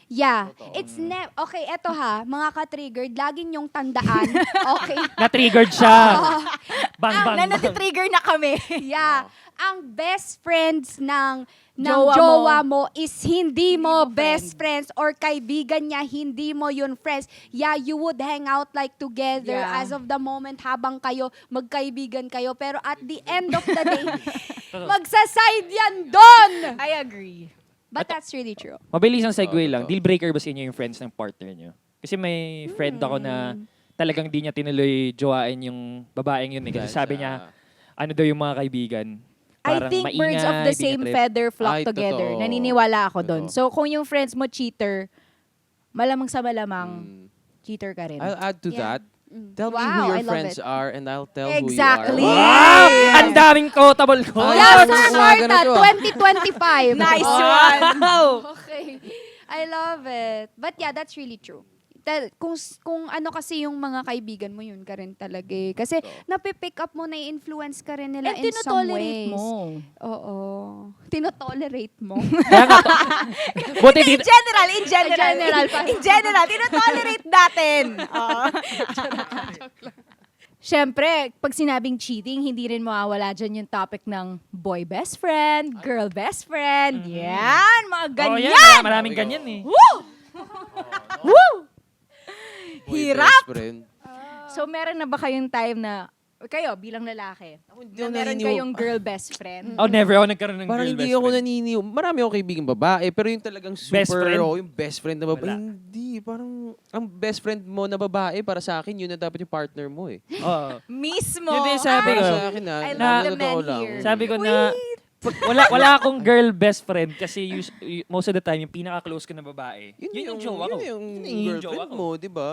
Yeah. It's okay, eto ha, mga ka-triggered, laging yung tandaan. Okay. Na-triggered siya. Bang, bang, Na bang. natitrigger na kami. Yeah. Ang best friends ng Jowa jowa mo is hindi mo mo best friends or kaibigan niya, hindi mo yun friends. Yeah, you would hang out like together Yeah. as of the moment habang kayo magkaibigan kayo. Pero at the end of the day, magsaside yan doon. I agree. But that's really true. Mabilis ang segue Oo, lang. totoo. Deal breaker ba sa inyo yung friends ng partner nyo? Kasi may friend ako na talagang di niya tinuloy jowain yung babaeng yun eh. Kasi sabi niya, ano daw yung mga kaibigan. I Parang think maingay, birds of the di niya same trip. feather flock Ay, together. totoo. Naniniwala ako doon. Totoo. So, kung yung friends mo cheater, malamang sa malamang, Mm. cheater ka rin. I'll add to Yeah. that. Tell me Wow, who I your love friends it. are and I'll tell Exactly. who you are. Wow! Ang daming quotable ko. Ay, Yeah, ano Sir mga Marta, ganito? 2025. Nice Oh. one! Okay. I love it. But yeah, that's really true. Kung ano kasi yung mga kaibigan mo, yun ka rin talaga eh. Kasi napipick up mo, na-influence ka rin nila And in some tinotolerate ways. mo. Oo. Tinotolerate mo. Kaya nga to. Buti In dito. general, In general, tinotolerate natin. Oo. Siyempre, pag sinabing cheating, hindi rin mawawala dyan yung topic ng boy best friend, girl best friend. Yan, mga Oh, ganyan. yan. Maraming ganyan eh. Woo! Boy, Hirap! best friend. So, meron na ba kayong time na, kayo bilang lalaki, Hindi na ako meron naniniwa- kayong girl best friend? Oh, never ako nagkaroon ng Parang girl hindi best ako friend. naniniw. Marami ako kaibigan babae, pero yung talagang super, Best friend? yung best friend na babae. Wala. Hindi, parang ang best friend mo na babae, para sa akin, yun na dapat yung partner mo eh. Oo. Mismo. Yun din sabi Para ko. sa akin I na love the totoo men lang. here. Sabi ko na, wala akong girl best friend kasi most of the time, yung pinaka-close ko na babae, yun yung jowa ko. Yun yung Yun yung girlfriend jowa ko. mo, di ba?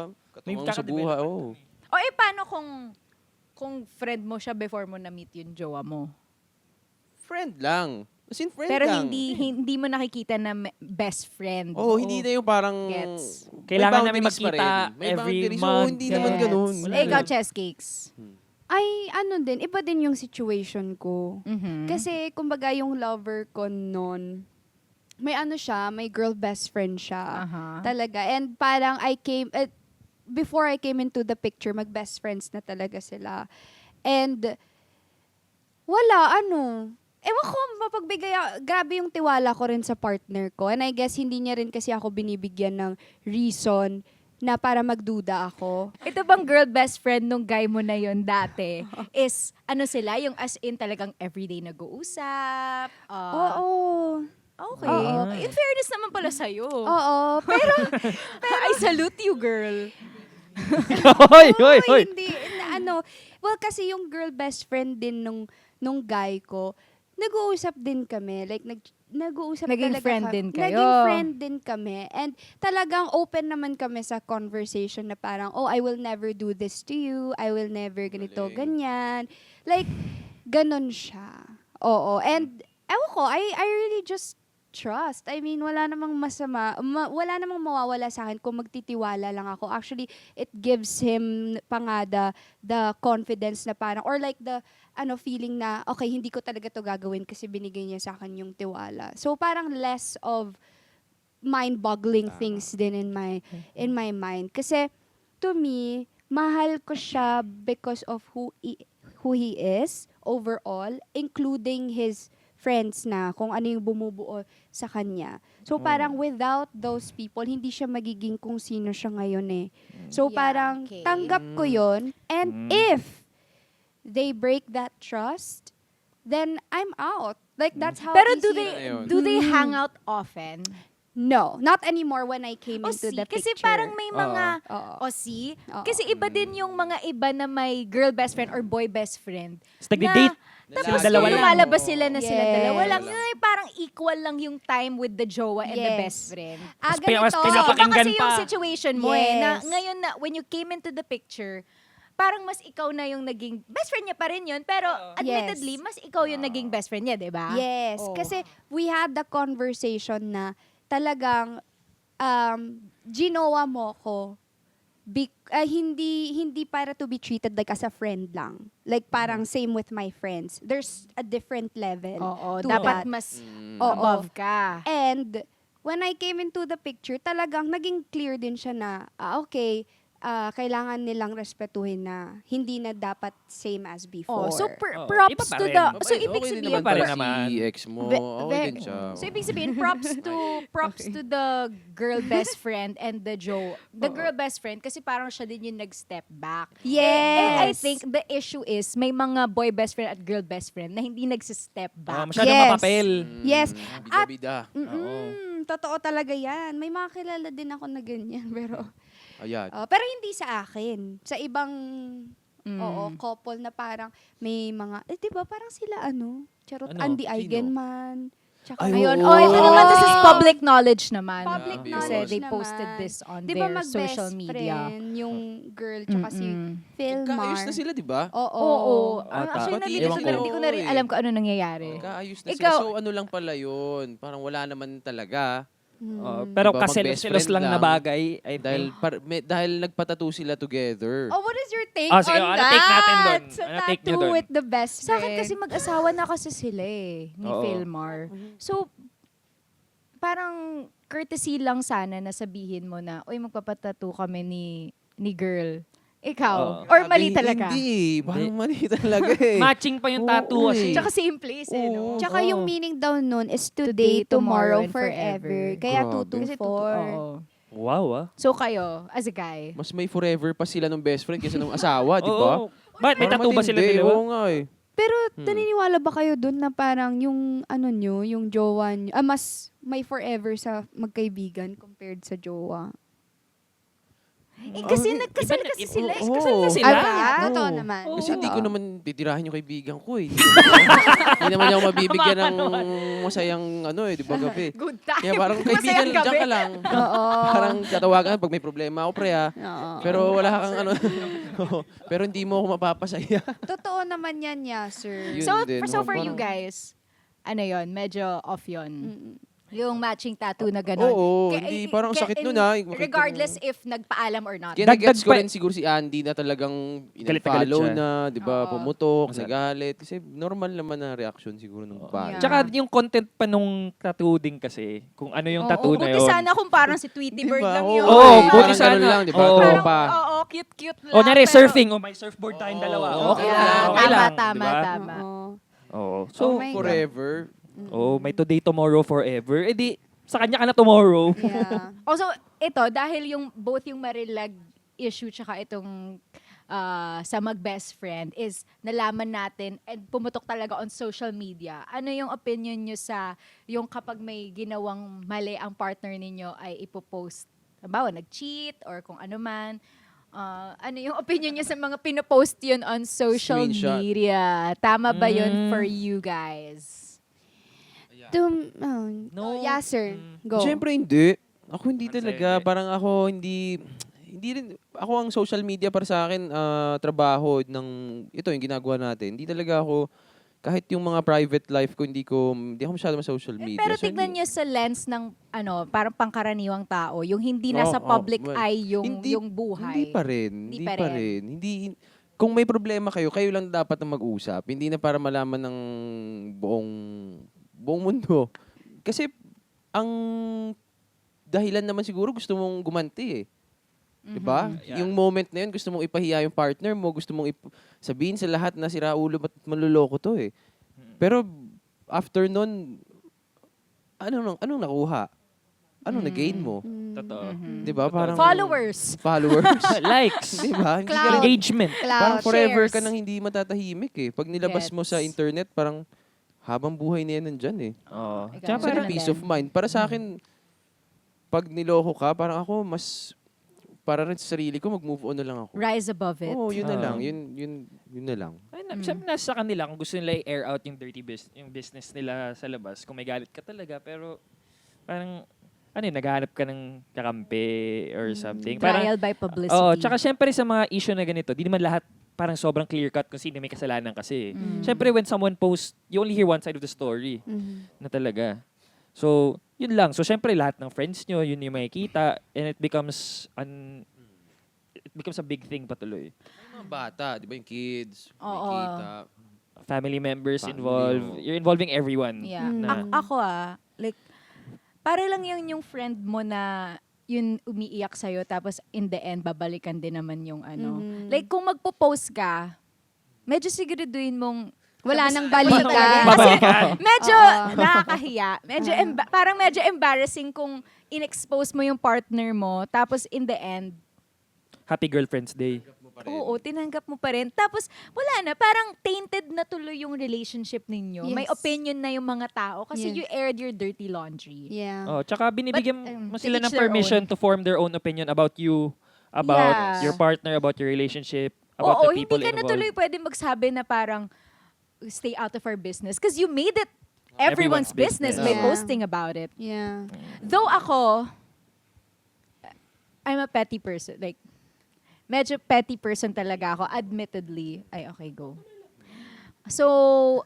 May Katawang sa buhay, oh. O paano kung friend mo siya before mo na-meet yung jowa mo? Friend lang. As in, friend Pero lang. hindi mo nakikita na best friend. Oh, hindi na yung parang... Gets. Kailangan may namin boundaries pa magkita rin. May every boundaries. month. Oo, hindi naman Gets. ganun. Wala Eh, ikaw, na. chess cakes. Ay, ano din, iba din yung situation ko. Mhm. Kasi, kumbaga, yung lover ko noon, may ano siya, may girl best friend siya. Aha. Talaga. And parang before I came into the picture, mag-best friends na talaga sila. And, wala, ewan ko, grabe yung tiwala ko rin sa partner ko. And I guess, hindi niya rin kasi ako binibigyan ng reason na para magduda ako. Ito bang girl best friend nung guy mo na yon dati is, sila, yung as in talagang everyday nag-uusap? Oo. Okay. Oo. In fairness naman pala sa'yo. Oo. Pero, I salute you, girl. Hoy, hoy, hoy. hindi. Well, kasi yung girl best friend din nung guy ko, nag-uusap din kami. Like, nag-uusap Naging talaga friend din kayo. Naging friend din kami. And talagang open naman kami sa conversation na parang, oh, I will never do this to you. I will never ganito, ganyan. Like, ganon siya. Oo. And, ewan ko, I really just trust. I mean, wala namang masama, wala namang mawawala sa akin kung magtitiwala lang ako. Actually, it gives him pa nga the confidence na parang, or like the feeling na, okay, hindi ko talaga to gagawin kasi binigay niya sa akin yung tiwala. So, parang less of mind-boggling things din in my mind. Kasi, to me, mahal ko siya because of who he is overall, including his friends na kung ano yung bumubuo sa kanya. So parang without those people, hindi siya magiging kung sino siya ngayon eh. So Yeah, parang okay. tanggap ko yun. And if they break that trust, then I'm out. Like that's how Pero easy. do they hang out often? No, not anymore when I came O into the kasi picture. parang may mga, Oo. see? Oo. Kasi iba din yung mga iba na may girl best friend or boy best friend. Tapos nagde-date. Tapos dalawa yung lang. lumalabas sila na sila Yes. dalawa lang, yun ay parang equal lang yung time with the jowa and the Yes. best friend. Ah, Mas pinapakinggan ganito. Iba Pakinggan kasi yung pa. situation mo eh, na Yes. ngayon na, when you came into the picture, parang mas ikaw na yung naging, best friend niya pa rin yun, pero admittedly, mas ikaw yung naging best friend niya, di ba? Yes, Oh. kasi we had the conversation na talagang ginawa mo ko hindi para to be treated like as a friend lang. Like parang same with my friends. There's a different level. Oo, to dapat that. mas Oo. above ka. And when I came into the picture, talagang naging clear din siya na, okay, kailangan nilang respetuhin na hindi na dapat same as before. Oh, so Oo, props iba pa to rin. the, Mabait, so ibig okay din sabihin, naman pa rin pala naman. si ex mo. Ve- Okay ve- din siya. So ibig sabihin, props to the girl best friend and the Joe. The girl best friend kasi parang siya din yung nag-step back. Yes. And I think the issue is may mga boy best friend at girl best friend na hindi nag-step back. Masyadong Yes. mapapel. Yes. At- Bida-bida. Totoo talaga yan. May mga kilala din ako na ganyan. Pero, Ayan. pero hindi sa akin. Sa ibang Mm. couple na parang may mga, di ba parang sila Charot, Ano? Andy Sino? Eigenman. Tsaka, Ay, Ayun. oo. Oh, ito naman, this is public knowledge naman. Public Grabe Kasi knowledge they naman. posted this on Di ba their social mag-best media. friend yung girl tsaka si Philmar? Kaayos na sila, di ba? Oo. Oo. Ata. Actually, Pati nandito ewan sila, ko. hindi ko na rin alam kung ano nangyayari. Kaayos na Ikaw- sila. So ano lang pala yun? Parang wala naman talaga. Pero Diba, kaselos-selos mag-best friend lang na lang. bagay. I Dahil, think. dahil nagpatato sila together. Oh, what is your take Sige, on ano that? take natin dun? Sa Ano take nyo tattoo dun? with the best Sa akin friend. kasi mag-asawa na kasi sila eh, ni Oo. Philmar. So, parang courtesy lang sana na sabihin mo na, uy, magpapatato kami ni girl. Ikaw. Oo. Or mali talaga. Hindi. Parang mali talaga eh. Matching pa yung tattoo Oo, kasi. Tsaka same place eh, no? Oo. Tsaka yung meaning daw nun is today, tomorrow, forever. Kaya Grabe. Kasi 224. oo. Wow, So kayo, as a guy, Mas may forever pa sila ng best friend kaysa nung asawa, di ba? Oo. Bakit may Parang tattoo ba sila matindi. dalawa? Oo nga eh. Pero naniniwala ba kayo dun na parang yung nyo, yung jowa nyo, mas may forever sa magkaibigan compared sa jowa? kasi nagkasal iba na- kasi sila. oo. Kasal na sila. Sila? Ah, totoo Oo. naman. Kasi hindi ko Totoo. naman titirahin yung kaibigan ko eh. Hindi naman niya ako mabibigyan ng masayang di ba gabi. Good time. Kaya parang kaibigan Masayang lang, dyan gabi. ka lang. Oo. Parang tatawagan pag may problema ako pre Oo. Pero wala kang Oo. Pero hindi mo ako mapapasaya. Totoo naman yan, sir. Yun So, din, for you parang- guys, ano yon, medyo off yon. Mm-mm. Yung matching tattoo na gano'n. Oo, hindi, parang sakit nun, makita Regardless mo. if nagpaalam or not. Ginagets ko Dagdag pa- rin siguro si Andy na talagang Galit na galit in-follow siya. na, di ba, Oo. pumutok, Masarap. nagalit. Kasi normal naman na reaction siguro nung bahay. Yeah. Tsaka yung content pa nung tattoo din kasi, kung ano yung tattoo na buti yun. sana kung parang si Tweety Bird Diba? lang Oo, yun. Oo, eh, buti parang sana. ganun lang, di ba? Oo. Parang, Tropa. oo, cute lang. O, nyari, pero- surfing. O, may surfboard tayong dalawa. Oo, Okay Yeah, lang. Okay tama, lang. tama, diba? tama. Oo. Oo. Oh So, my Forever. may today, tomorrow, forever. Eh di, sa kanya ka na tomorrow. Yeah. Also, ito, dahil both yung Marilag issue tsaka itong sa mag-best friend is nalaman natin and pumutok talaga on social media. Ano yung opinion nyo sa yung kapag may ginawang mali ang partner ninyo ay ipopost? Halimbawa, nag-cheat or kung ano man. Ano yung opinion nyo sa mga pinopost yun on social Screenshot. media? Tama ba yun for you guys? No. Yeah, sir. Go. Siyempre hindi. Ako hindi Ano talaga. sa'yo, Parang ako hindi rin, ako ang social media para sa akin, trabaho ng, ito yung ginagawa natin. Hindi talaga ako, kahit yung mga private life ko, hindi ako masyado sa social media. Pero So, tignan hindi- nyo sa lens ng parang pangkaraniwang tao, yung hindi nasa Oo, public well, eye yung hindi- yung buhay. Hindi pa rin. Hindi Hindi pa pa rin. rin. Hindi, kung may problema kayo lang dapat na mag-usap. Hindi na para malaman ng buong mundo. Kasi, ang dahilan naman siguro gusto mong gumanti eh. Mm-hmm. 'Di ba? Yeah. Yung moment na yun, gusto mong ipahiya yung partner mo, gusto mong sabihin sa lahat na sira ulo at manloloko to eh. Pero after nun, anong nakuha? Anong na-gain mo? Totoo. 'Di ba? Parang Followers. Followers. Likes. 'Di ba? Hindi ka Cloud. rin- Engagement. parang forever shares. ka nang hindi matatahimik eh. Pag nilabas mo sa Gets. internet, parang habang buhay na yan nandyan eh. Oo. Ikaw, Tsaka Ganun Parang lang peace din. of mind. Para sa akin, pag niloko ka, parang ako mas para rin sa sarili ko, mag-move on na lang ako. Rise above it. Oo, yun na Oo. lang. Yun na lang. Ay, siyempre nasa kanila kung gusto nila i-air out yung yung business nila sa labas. Kung may galit ka talaga, pero parang, naghahanap ka ng kakampi or something. Parang, Trial by publicity. oo, tsaka syempre sa mga issue na ganito, di naman lahat parang sobrang clear-cut kung sino may kasalanan kasi. Syempre when someone posts, you only hear one side of the story na talaga. So, yun lang. So, syempre lahat ng friends nyo, yun yung makikita and it becomes a big thing patuloy. Mga bata, di ba yung kids, Oo. makikita. Family members Family, involved. oo. You're involving everyone. Yeah. Na, Ako like, para lang yung friend mo na yun umiiyak sa'yo tapos in the end, babalikan din naman yung ano. Like, kung magpo-post ka, medyo siguraduhin mong Wala tapos, nang balikan. Babalikan. medyo nakakahiya. Medyo parang medyo embarrassing kung in-expose mo yung partner mo tapos in the end, Happy Girlfriend's Day. oo, tinanggap mo pa rin. Tapos, wala na. Parang tainted na tuloy yung relationship ninyo. May Yes. opinion na yung mga tao kasi Yes. you aired your dirty laundry. Yeah. Oh, tsaka binibigyan But, mo to sila each ng their permission own. to form their own opinion about you, about Yeah. your partner, about your relationship, about Oo, the people hindi ka na involved. tuloy pwede magsabi na parang stay out of our business because you made it everyone's Everyone's business by business. Yeah. posting about it. Yeah. Though ako, I'm a petty person. Like, medyo petty person talaga ako, admittedly. Ay, okay, go. So,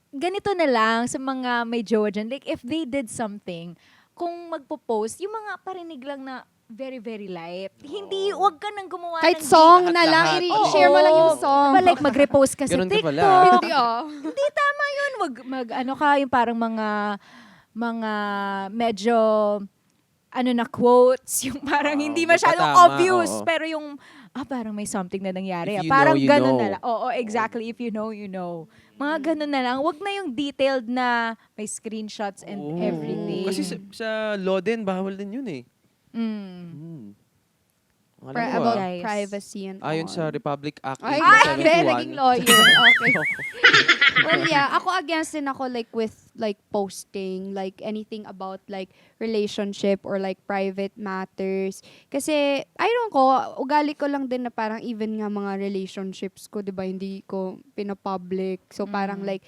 ganito na lang sa mga may jowa dyan. Like, if they did something, kung magpo-post, yung mga parinig lang na very, very light. Hindi, wag ka nang gumawa Kahit ng song na Lahat-lahat. lang, Oo. i-share mo lang yung song. Diba, like, mag-repost ka sa Ganun ka pala. TikTok. Hindi, oh. Hindi tama yun. Ano ka, yung parang mga medyo na quotes, yung parang hindi masyadong tama, obvious, oo. pero yung parang may something na nangyari. If you Parang know, you ganun know. na lang. Oo, exactly. If you know, you know. Mga ganun na lang. Wag na yung detailed na may screenshots and Oo. everything. Kasi sa law din, bawal din yun eh. Mm. Alam mo About Guys. privacy and ayon all. sa Republic Act Ay, 1871. grabe, naging lawyer. Okay. Well, yeah, ako against din ako like with like posting, like anything about like relationship or like private matters. Kasi, I don't ko, ugali ko lang din na parang even nga mga relationships ko, di ba, hindi ko pinapublic. So, parang like,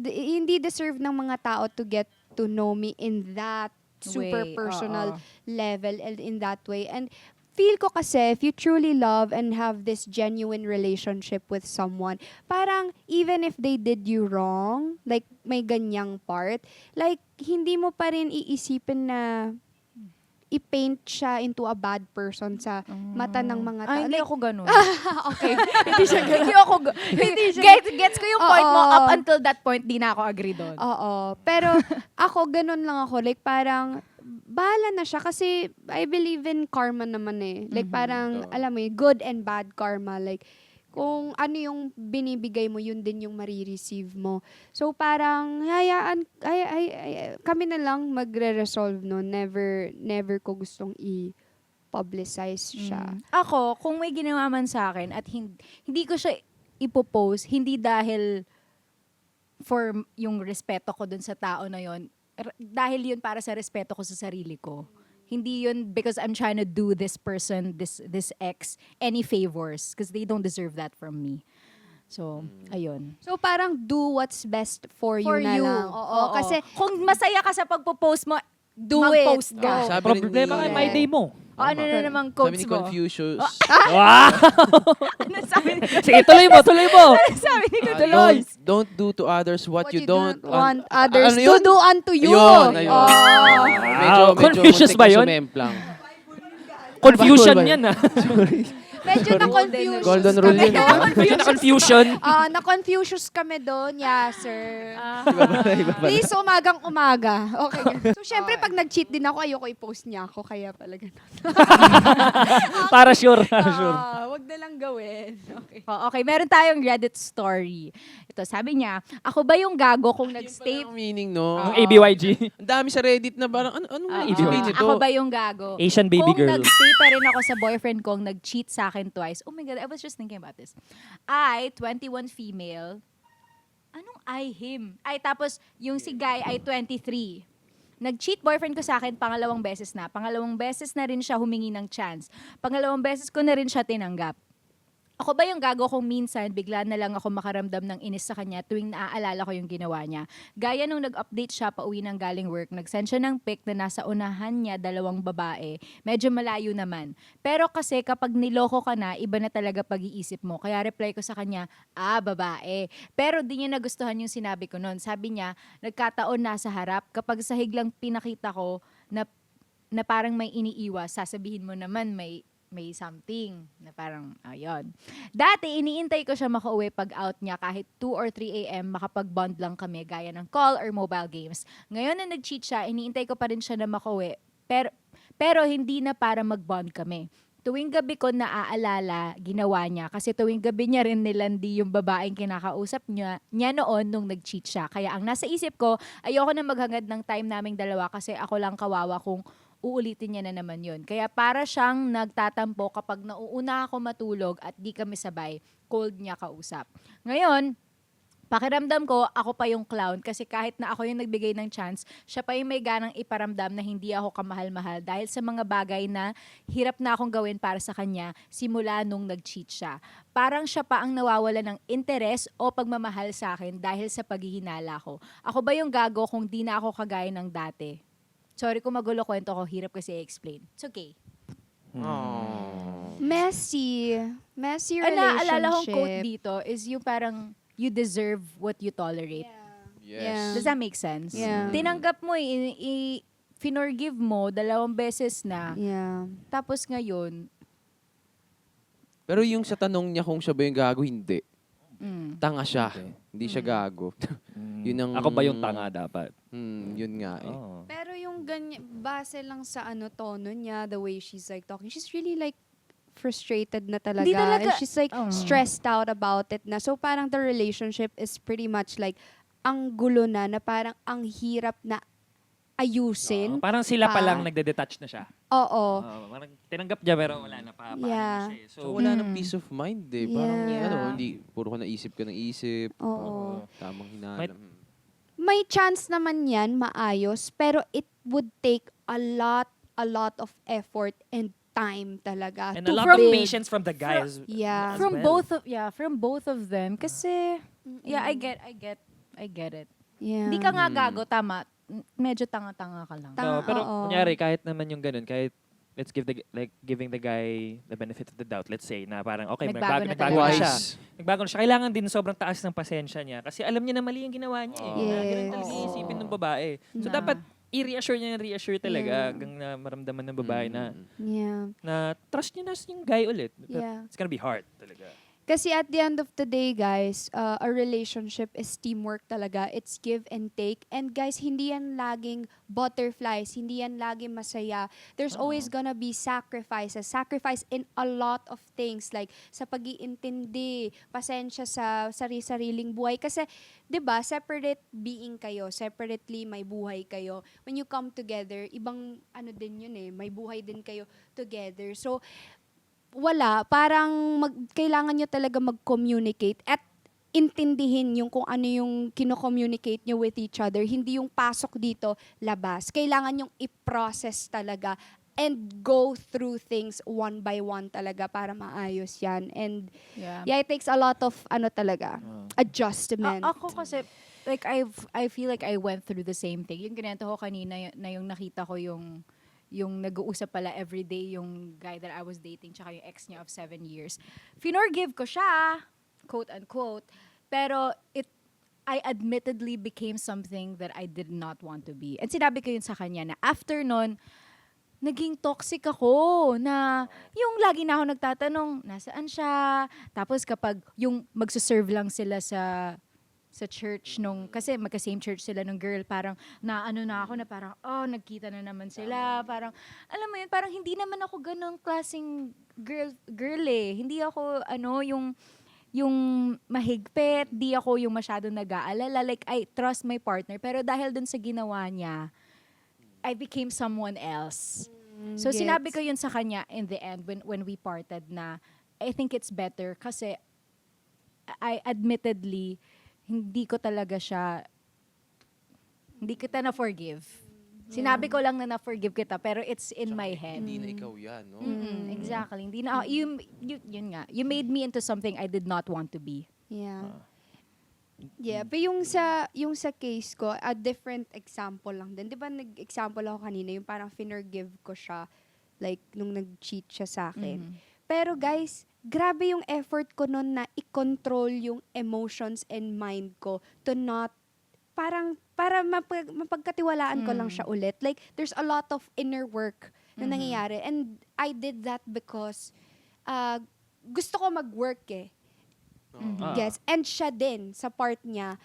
hindi deserve ng mga tao to get to know me in that super Way, personal oo. level and in that way. And feel ko kasi, if you truly love and have this genuine relationship with someone, parang even if they did you wrong, like may ganyang part, like hindi mo pa rin iisipin na i-paint siya into a bad person sa mata ng mga tao. Ay, hindi Like, ako ganun. okay. Hindi siya ganun. Hindi ako gets ko yung point mo. Oo. Up until that point, di na ako agree doon. Oo. Pero ako, ganun lang ako. Like parang, bahala na siya kasi I believe in karma naman eh. Like parang, alam mo yun, good and bad karma. Like, kung ano yung binibigay mo, yun din yung marireceive mo. So parang, kami na lang magre-resolve no. Never ko gustong i-publicize siya. Ako, kung may ginawa man sa akin at hindi ko siya ipopost, hindi dahil for yung respeto ko dun sa tao na yon, dahil yun para sa respeto ko sa sarili ko. Hindi yun because I'm trying to do this person, this ex, any favors because they don't deserve that from me. So, ayun. So parang do what's best for you For na you. lang. Oo. Kasi, kung masaya ka sa pagpo-post mo, do mag-post it. ka. Go. Sabi rin Problema ni- ka, my day mo. O, ano na namang Sabi quotes ni mo? Confucius, Wow! Ano sabi ni Sige, tuloy mo, tuloy mo! sabi ni don't do to others what you don't want others ano to yun? do unto you. Ayun, ayun. Oh. Medyo Confucius muntik ba na yun? sumemplang. Confusion Bible ba yan ah. Medyo na-confuse. Golden rule yun, di ba? Medyo na confusion. Na-confucious kami doon. Yeah, sir. Iba ba? Please, umagang-umaga. Okay. So, syempre, pag nag-cheat din ako, ayoko i-post niya ako. Kaya pala ganun. Para sure, para sure. Wag na lang gawin. Okay. Okay, meron tayong Reddit story. Ito, sabi niya, ako ba yung gago kung nag-stay... Ang meaning, no? Ang ABYG. Ang dami sa Reddit na parang, ano ibig sabihin nito? Ako ba yung gago? Asian baby kung girl. nag-stay pa rin ako sa boyfriend kong nag-cheat sa akin twice. Oh my God, I was just thinking about this. I, 21 female, anong I, him? Ay, tapos yung si guy ay 23. nag-cheat boyfriend ko sa akin pangalawang beses na. Pangalawang beses na rin siya humingi ng chance. Pangalawang beses ko na rin siya tinanggap. Ako ba yung gago kung minsan bigla na lang ako makaramdam ng inis sa kanya tuwing naaalala ko yung ginawa niya? Gaya nung nag-update siya pauwi ng galing work, nag-send siya ng pic na nasa unahan niya 2 babae. Medyo malayo naman. Pero kasi kapag niloko ka na, iba na talaga pag-iisip mo. Kaya reply ko sa kanya, babae. Pero di niya nagustuhan yung sinabi ko noon. Sabi niya, nagkataon nasa harap. Kapag sahig lang pinakita ko na parang may iniiwas, sasabihin mo naman may something na parang, ayun. Dati, iniintay ko siya makauwi pag out niya kahit 2 or 3 a.m. makapag-bond lang kami gaya ng call or mobile games. Ngayon na nag-cheat siya, iniintay ko pa rin siya na makauwi. Pero hindi na para mag-bond kami. Tuwing gabi ko naaalala, ginawa niya. Kasi tuwing gabi niya rin nilandi yung babaeng kinakausap niya noon nung nag-cheat siya. Kaya ang nasa isip ko, ayoko na maghangad ng time naming dalawa kasi ako lang kawawa kung uulitin niya na naman yun. Kaya para siyang nagtatampo kapag nauuna ako matulog at di kami sabay, cold niya kausap. Ngayon, pakiramdam ko, ako pa yung clown kasi kahit na ako yung nagbigay ng chance, siya pa yung may ganang iparamdam na hindi ako kamahal-mahal dahil sa mga bagay na hirap na akong gawin para sa kanya simula nung nag-cheat siya. Parang siya pa ang nawawala ng interes o pagmamahal sa akin dahil sa paghihinala ko. Ako ba yung gago kung di na ako kagaya ng dati? Sorry kung magulo kwento ko, hirap kasi i-explain. It's okay. Messy relationship. Naalala kong quote dito is yung parang, you deserve what you tolerate. Yes. Does that make sense? Yeah. Tinanggap mo, finorgive mo 2 beses na. Yeah. Tapos ngayon, Pero yung sa tanong niya kung siya ba yung gago, hindi. Tanga siya. Okay. Hindi siya gago. Yun ang... Ako ba yung tanga dapat? Yun nga eh. Oh. Pero yung ganyan, base lang sa tono niya, the way she's like talking, she's really like frustrated na talaga. Hindi talaga- And she's like stressed out about it na. So parang the relationship is pretty much like, ang gulo na parang ang hirap na ayusin. Parang sila pa pa. lang nagde-detach na siya. Oo. Parang tinanggap niya pero wala na pa. Yeah. Siya, eh. So, So, wala nang peace of mind eh. Parang Yeah. hindi, puro ka naisip ka ng isip. Oo. Tamang hinala. May chance naman yan, maayos, pero it would take a lot of effort and time talaga. and to a lot of build. patience from the guys. Yeah. as from well. both of them. Kasi, I get it. Yeah. Hindi ka nga gago, tama. Medyo tanga-tanga ka lang. Tanga. Pero Oo. kunyari, kahit naman yung ganun, kahit let's give giving the guy the benefit of the doubt. Let's say na parang okay, Nagbago na nagbago na talaga. siya. Wise. Nagbago na siya. Kailangan din sobrang taas ng pasensya niya kasi alam niya na mali yung ginawa niya. Eh. Yes. Ganun talaga iisipin ng babae. So Na. dapat i-reassure niya talaga Yeah. hanggang na maramdaman ng babae Yeah. na trust niya na yung guy ulit. But Yeah. it's gonna be hard talaga. Kasi at the end of the day, guys, a relationship is teamwork talaga. It's give and take. And guys, hindi yan laging butterflies. Hindi yan laging masaya. There's always gonna be sacrifices. Sacrifice in a lot of things. Like sa pag-iintindi, pasensya sa sari-sariling buhay. Kasi, di ba, separate being kayo. Separately, may buhay kayo. When you come together, ibang din yun eh. May buhay din kayo together. So, parang kailangan nyo talaga mag-communicate at intindihin yung kung ano yung kino-communicate nyo with each other. Hindi yung pasok dito, labas. Kailangan yung i-process talaga and go through things one by one talaga para maayos yan. And yeah, it takes a lot of talaga, adjustment. Ako kasi, like, I feel like I went through the same thing. Yung ganito ko kanina, na yung nakita ko yung nag-uusap pala everyday yung guy that I was dating tsaka yung ex niya of 7 years. Finorgive ko siya, quote unquote, pero I admittedly became something that I did not want to be. And sinabi ko yun sa kanya na after nun, naging toxic ako na yung lagi na ako nagtatanong, nasaan siya? Tapos kapag yung magsaserve lang sila sa church kasi magka-same church sila nung girl, parang na ako na parang, nagkita na naman sila. Parang, alam mo yun, parang hindi naman ako ganong klaseng girl eh. Hindi ako, yung mahigpit, di ako yung masyadong nag-aalala. Like, I trust my partner. Pero dahil dun sa ginawa niya, I became someone else. So, Gets. sinabi ko yun sa kanya in the end when we parted na I think it's better kasi I admittedly, hindi kita na-forgive. Sinabi ko lang na na-forgive kita, pero it's in my head. Hindi na ikaw yan, no? Exactly. Hindi na, yun nga. You made me into something I did not want to be. Yeah. Yeah, pero yung sa case ko, a different example lang din. 'Di ba nag-example ako kanina, yung parang finorgive ko siya like nung nag-cheat siya sa akin. Pero guys, grabe yung effort ko noon na i-control yung emotions and mind ko to not para mapagkatiwalaan ko lang siya ulit. Like there's a lot of inner work na nangyayari, and I did that because gusto ko mag-work eh. Yes, and siya din sa part niya,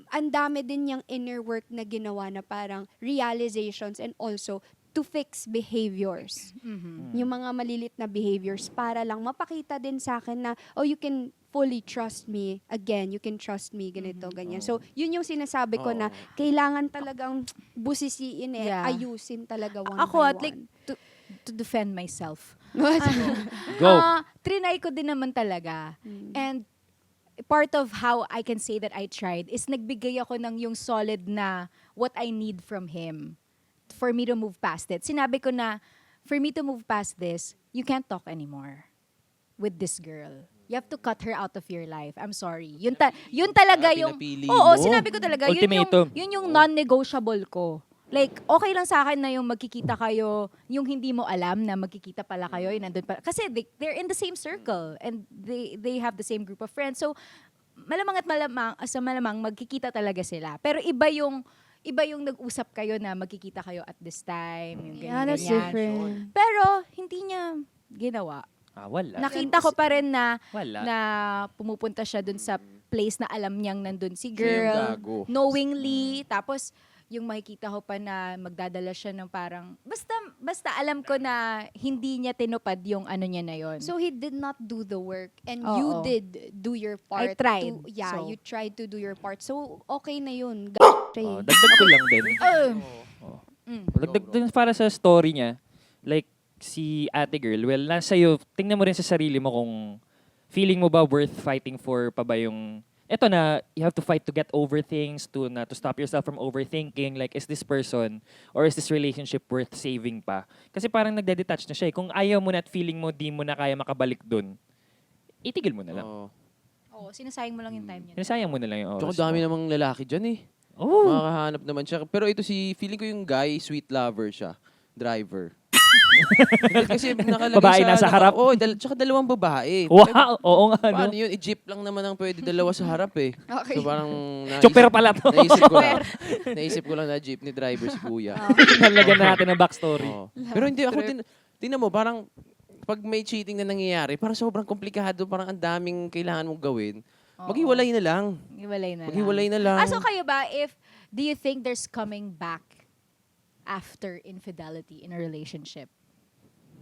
ang dami din niyang inner work na ginawa na parang realizations and also to fix behaviors. Yung mga malilit na behaviors para lang mapakita din sa akin na, oh, you can fully trust me. Again, you can trust me, ganito, ganyan. So, yun yung sinasabi ko na kailangan talagang busisiin Yeah. ayusin talaga one Ako, by at like, one. to defend myself. Go. Trinay ko din naman talaga. And part of how I can say that I tried is nagbigay ako ng yung solid na what I need from him for me to move past it. Sinabi ko na, for me to move past this, you can't talk anymore with this girl. You have to cut her out of your life. I'm sorry. Yun talaga yung... Pinapili Oo, mo. sinabi ko talaga. Ultimatum. Yun yung non-negotiable ko. Like, okay lang sa akin na yung magkikita kayo, yung hindi mo alam na magkikita pala kayo, yung nandun pala. Kasi they're in the same circle and they have the same group of friends. So, malamang at malamang magkikita talaga sila. Pero iba yung nag-usap kayo na magkikita kayo at this time. Yung Yeah, that's ganyan. different. Pero, hindi niya ginawa. Wala. Nakita ko pa rin na Wala. pumupunta siya dun sa place na alam niyang nandun si Siya yung girl. gago. Knowingly. Tapos, yung makikita ko pa na magdadala siya ng parang, basta alam ko na hindi niya tinupad yung ano niya na yon. So he did not do the work and Oo. you did do your part. I tried. You So- tried to do your part. So okay na yun. Dagdag ko lang din. Dagdag dun para sa story niya, like si ate girl, well, nasa iyo, tingnan mo rin sa sarili mo kung feeling mo ba worth fighting for pa ba yung eto na, you have to fight to get over things, to stop yourself from overthinking, like, is this person or is this relationship worth saving pa? Kasi parang nagde-detach na siya eh. Kung ayaw mo na at feeling mo di mo na kaya makabalik dun, itigil mo na lang. Oo. Oo, sinasayang mo lang yung time niya. Sinasayang mo na lang yung oras Tsaka dami mo. namang lalaki dyan eh. Oh. Makakahanap naman siya. Pero ito feeling ko yung guy, sweet lover siya. Driver. Kasi nakalagay Babae sa nasa harap? Oo, tsaka dalawang babae. Wow! Oo nga, Paano no? yun? I-jeep lang naman ang pwede dalawa sa harap eh. Okay. So parang Chopper pala to. naisip ko lang na jeep ni driver si kuya. Nalagyan natin ng backstory. Oo. Pero hindi ako tingnan mo, parang pag may cheating na nangyayari, parang sobrang komplikado, parang ang daming kailangan mong gawin. Maghiwalay na lang. Maghiwalay na lang. So kayo ba, do you think there's coming back after infidelity in a relationship?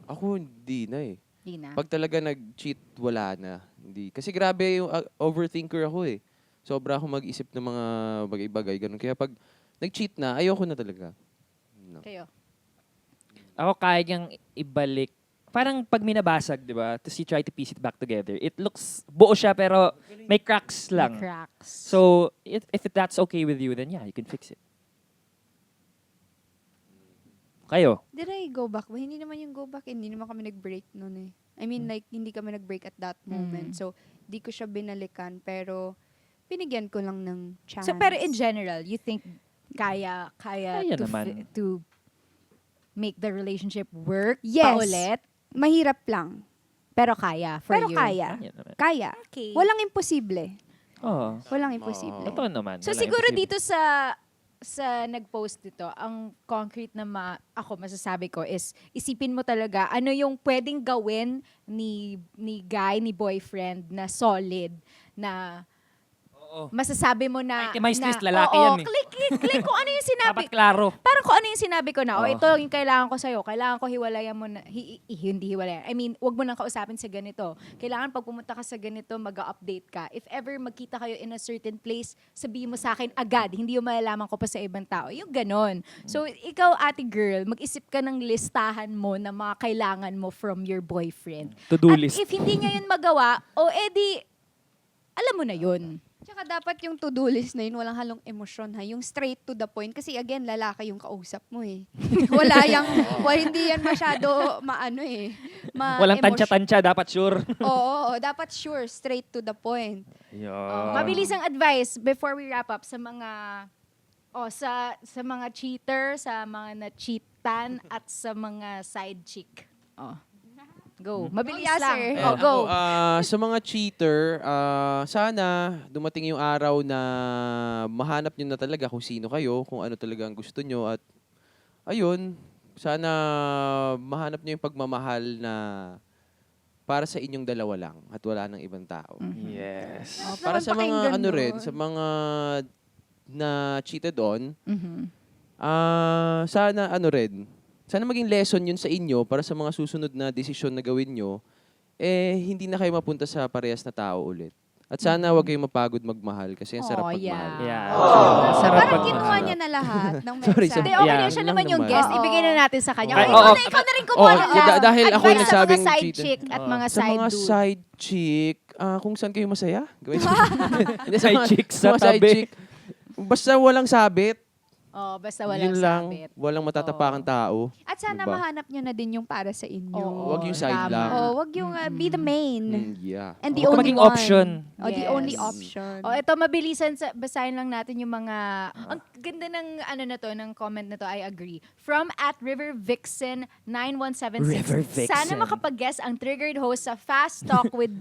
Ako hindi na eh. Di na. Pag talaga nag-cheat, wala na. Hindi. Kasi grabe yung overthinker ako eh. Sobra ako mag-isip ng mga bagay-bagay, ganun. Kaya pag nag-cheat na, ayoko na talaga. No. Kayo? Ako kaya niyang ibalik. Parang pag minabasag, di ba? Tapos you try to piece it back together. It looks, buo siya pero may cracks lang. Cracks. So, if that's okay with you, then yeah, you can fix it. Kayo? Did I go back? Well, hindi naman yung go back. Hindi naman kami nag-break noon eh. I mean, like, hindi kami nag-break at that moment. So, di ko siya binalikan. Pero, binigyan ko lang ng chance. So, pero in general, you think kaya Kaya naman. to make the relationship work Yes. pa ulit? Mahirap lang. Pero kaya for Pero you? kaya. Kaya naman. Kaya. Okay. Walang imposible. Oo. Walang imposible. Ito naman. So wala siguro imposible. dito sa nag-post dito, ang concrete na ako masasabi ko is isipin mo talaga ano yung pwedeng gawin ni guy, ni boyfriend na solid, na Oo. masasabi mo na Itemized na, list, lalaki oo, yan eh. click kung ano yung sinabi. Dapat klaro. Parang kung ano yung sinabi ko na, Oo. ito yung kailangan ko sa'yo. Kailangan ko hiwalayan mo na, hindi hiwalayan. I mean, wag mo nang kausapin sa ganito. Kailangan pag pumunta ka sa ganito, mag-update ka. If ever magkita kayo in a certain place, sabihin mo sa akin agad. Hindi yung malalaman ko pa sa ibang tao. Yung ganon. So, ikaw, ate girl, mag-isip ka ng listahan mo na mga kailangan mo from your boyfriend. To-do At list. if hindi niya yun magawa, edi, alam mo na yun. Tsaka dapat yung to-do list na yun, walang halong emosyon ha. Yung straight to the point. Kasi again, lalaki yung kausap mo eh. Hindi yan masyado maano eh. Walang tansya-tansya, dapat sure. Oo, dapat sure, straight to the point. Mabilis ang advice before we wrap up sa mga sa mga cheater, sa mga na-cheatan at sa mga side chick. Go. Mabilis Go, lang. Yasser. Go. Sa mga cheater, sana dumating yung araw na mahanap nyo na talaga kung sino kayo, kung ano talaga ang gusto nyo. At ayun, sana mahanap nyo yung pagmamahal na para sa inyong dalawa lang at wala ng ibang tao. Yes. Para sa mga Pakinggan ano nun. rin, sa mga na cheated on, Mhm. sana ano rin, sana maging lesson yun sa inyo para sa mga susunod na desisyon na gawin nyo, hindi na kayo mapunta sa parehas na tao ulit. At sana huwag kayong mapagod magmahal kasi ang sarap magmahal. Yeah. Parang Sarap pagmahal. kinuha niya na lahat ng Sorry, mensahe. Hindi, okay Yeah. na siya Lang naman yung naman. guest. Oo. Ibigay na natin sa kanya. Ay, Okay, oo. ikaw na rin kumuha ng dahil ako advice nagsabing sa mga side cheater. chick at mga Sa side mga dude. side chick, kung saan kayo masaya? Gawin Hindi, Side chick sa mga side tabi. chick, basta walang sabit, Basta walang yun lang, sabit. walang matatapakang tao. At sana Diba? mahanap nyo na din yung para sa inyo. Oo, Wag yung side tama. lang. Wag yung be the main. Yeah. And the Huwag only maging one. option. The Yes. only option. Ito mabilisan, basahin lang natin yung mga, ang ganda ng ng comment na to, I agree. From @RiverVixen9176. River Vixen. Sana makapag-guest ang triggered host sa Fast Talk with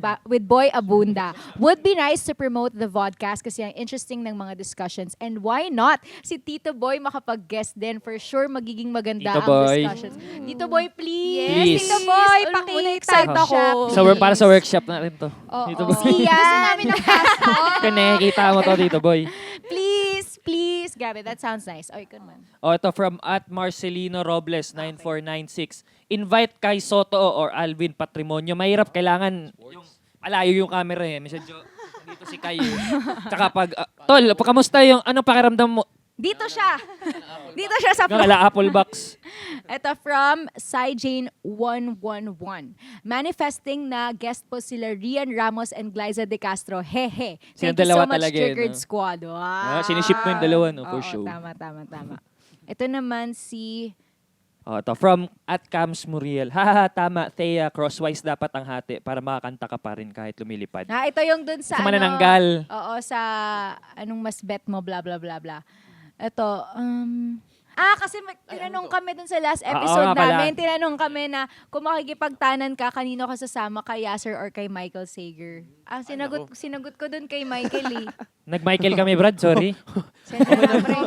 Boy Abunda. Would be nice to promote the vodcast kasi ang interesting ng mga discussions. And why not? Si Tito Boy makapag-guest din. For sure, magiging maganda Tito ang Boy. discussions. Tito Boy, please. Yes, Tito Boy, Paki-excite ako. workshop. So, para sa workshop na rin to. Oo. Dito ba? Si Gusto Yan. namin ng fast talk. Kung nakikita mo to dito, boy. Please. Grabe, that sounds nice. Oy, good man. Ito from @Marcelino Robles 9496. Invite kay Soto or Alvin Patrimonio. Mahirap, kailangan yung malayo yung camera eh. Medyo dito si Kai. Tsaka tol, kamusta yung ano pakiramdam mo? Dito siya. Dito siya sa Yung ala Apple Box. Ito from Syjane111. Manifesting na guest po sila Rian Ramos and Glyza De Castro. Hehe. Sila Thank you so dalawa much, talaga, Triggered no? Squad. Wow. Siniship mo yung dalawa, no? For Oo, sure. Tama. Ito naman si... Ito from @Cams Muriel. Haha, tama. Thea, crosswise dapat ang hati para makakanta ka pa rin kahit lumilipad. ito yung dun sa Sa manananggal. Oo, sa anong mas bet mo, bla bla bla bla. Ito, kasi tinanong kami dun sa last episode nga pala. namin, tinanong kami na kung makikipagtanan ka, kanino ka sasama, kay Yasser or kay Michael Sager. Sinagot ko dun kay Michael eh. Nag-Michael kami, Brad. Sorry. Siyempre,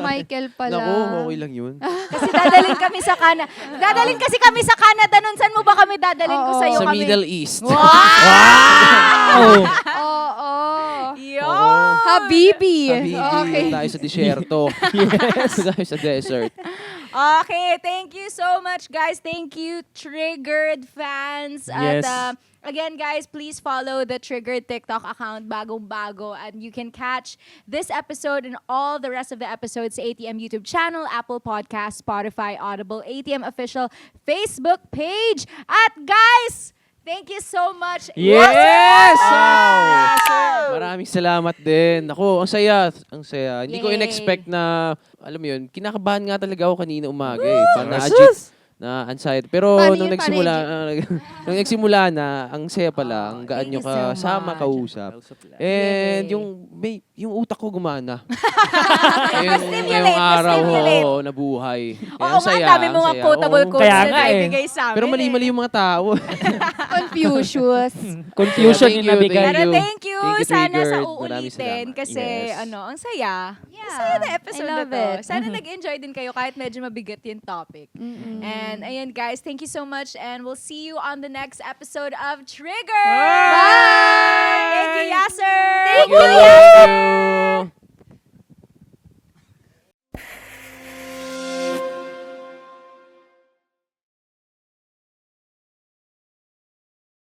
Michael pala. Naku, okay lang yun. Kasi dadalhin kami sa Canada. Dadalhin kasi kami sa Canada nun. Saan mo ba kami dadalhin ko Oo. sa'yo Sa kami? Middle East. Oh! Oo. Yo! Habibi. Habibi, Okay. tayo sa disyerto. Yes. Tayo sa desert. Okay, thank you so much, guys. Thank you, Triggered fans. Yes. At again, guys, please follow the Triggered TikTok account, bagong-bago. And you can catch this episode and all the rest of the episodes sa ATM YouTube channel, Apple Podcast, Spotify, Audible, ATM official Facebook page. At guys, thank you so much. Yes! Maraming salamat din. Ako, ang saya. Ang saya. Hindi ko Yay. in-expect na, alam mo yun, kinakabahan nga talaga ako kanina umaga eh. Parang na-agit, na-anxiety. Pero Paano nung yun? nagsimula, nung nagsimula na, ang saya pala, ang gaan thank nyo you so kasama, much. kausap. And Yay. yung utak ko gumana. Ma-stimulate, ngayong araw, ma-stimulate. oo, nabuhay. Kaya Oo ang nga, saya, ang dami ang mga saya. quotable Oo. quotes Kaya na nga eh. naibigay sa amin. Pero mali-mali yung mga tao. Confucius. Confusion Thank yung you, nabigay. Pero thank you. Thank you, Sana sa Triggered. Maraming uulitin salamat. kasi Yes. ang saya. Yeah, Ang saya na episode I na love to. it. Sana nag-enjoy din kayo kahit medyo mabigat yung topic. Mm-mm. And ayan guys, thank you so much and we'll see you on the next episode of Trigger. Bye! Thank you, Yasser. Thank you.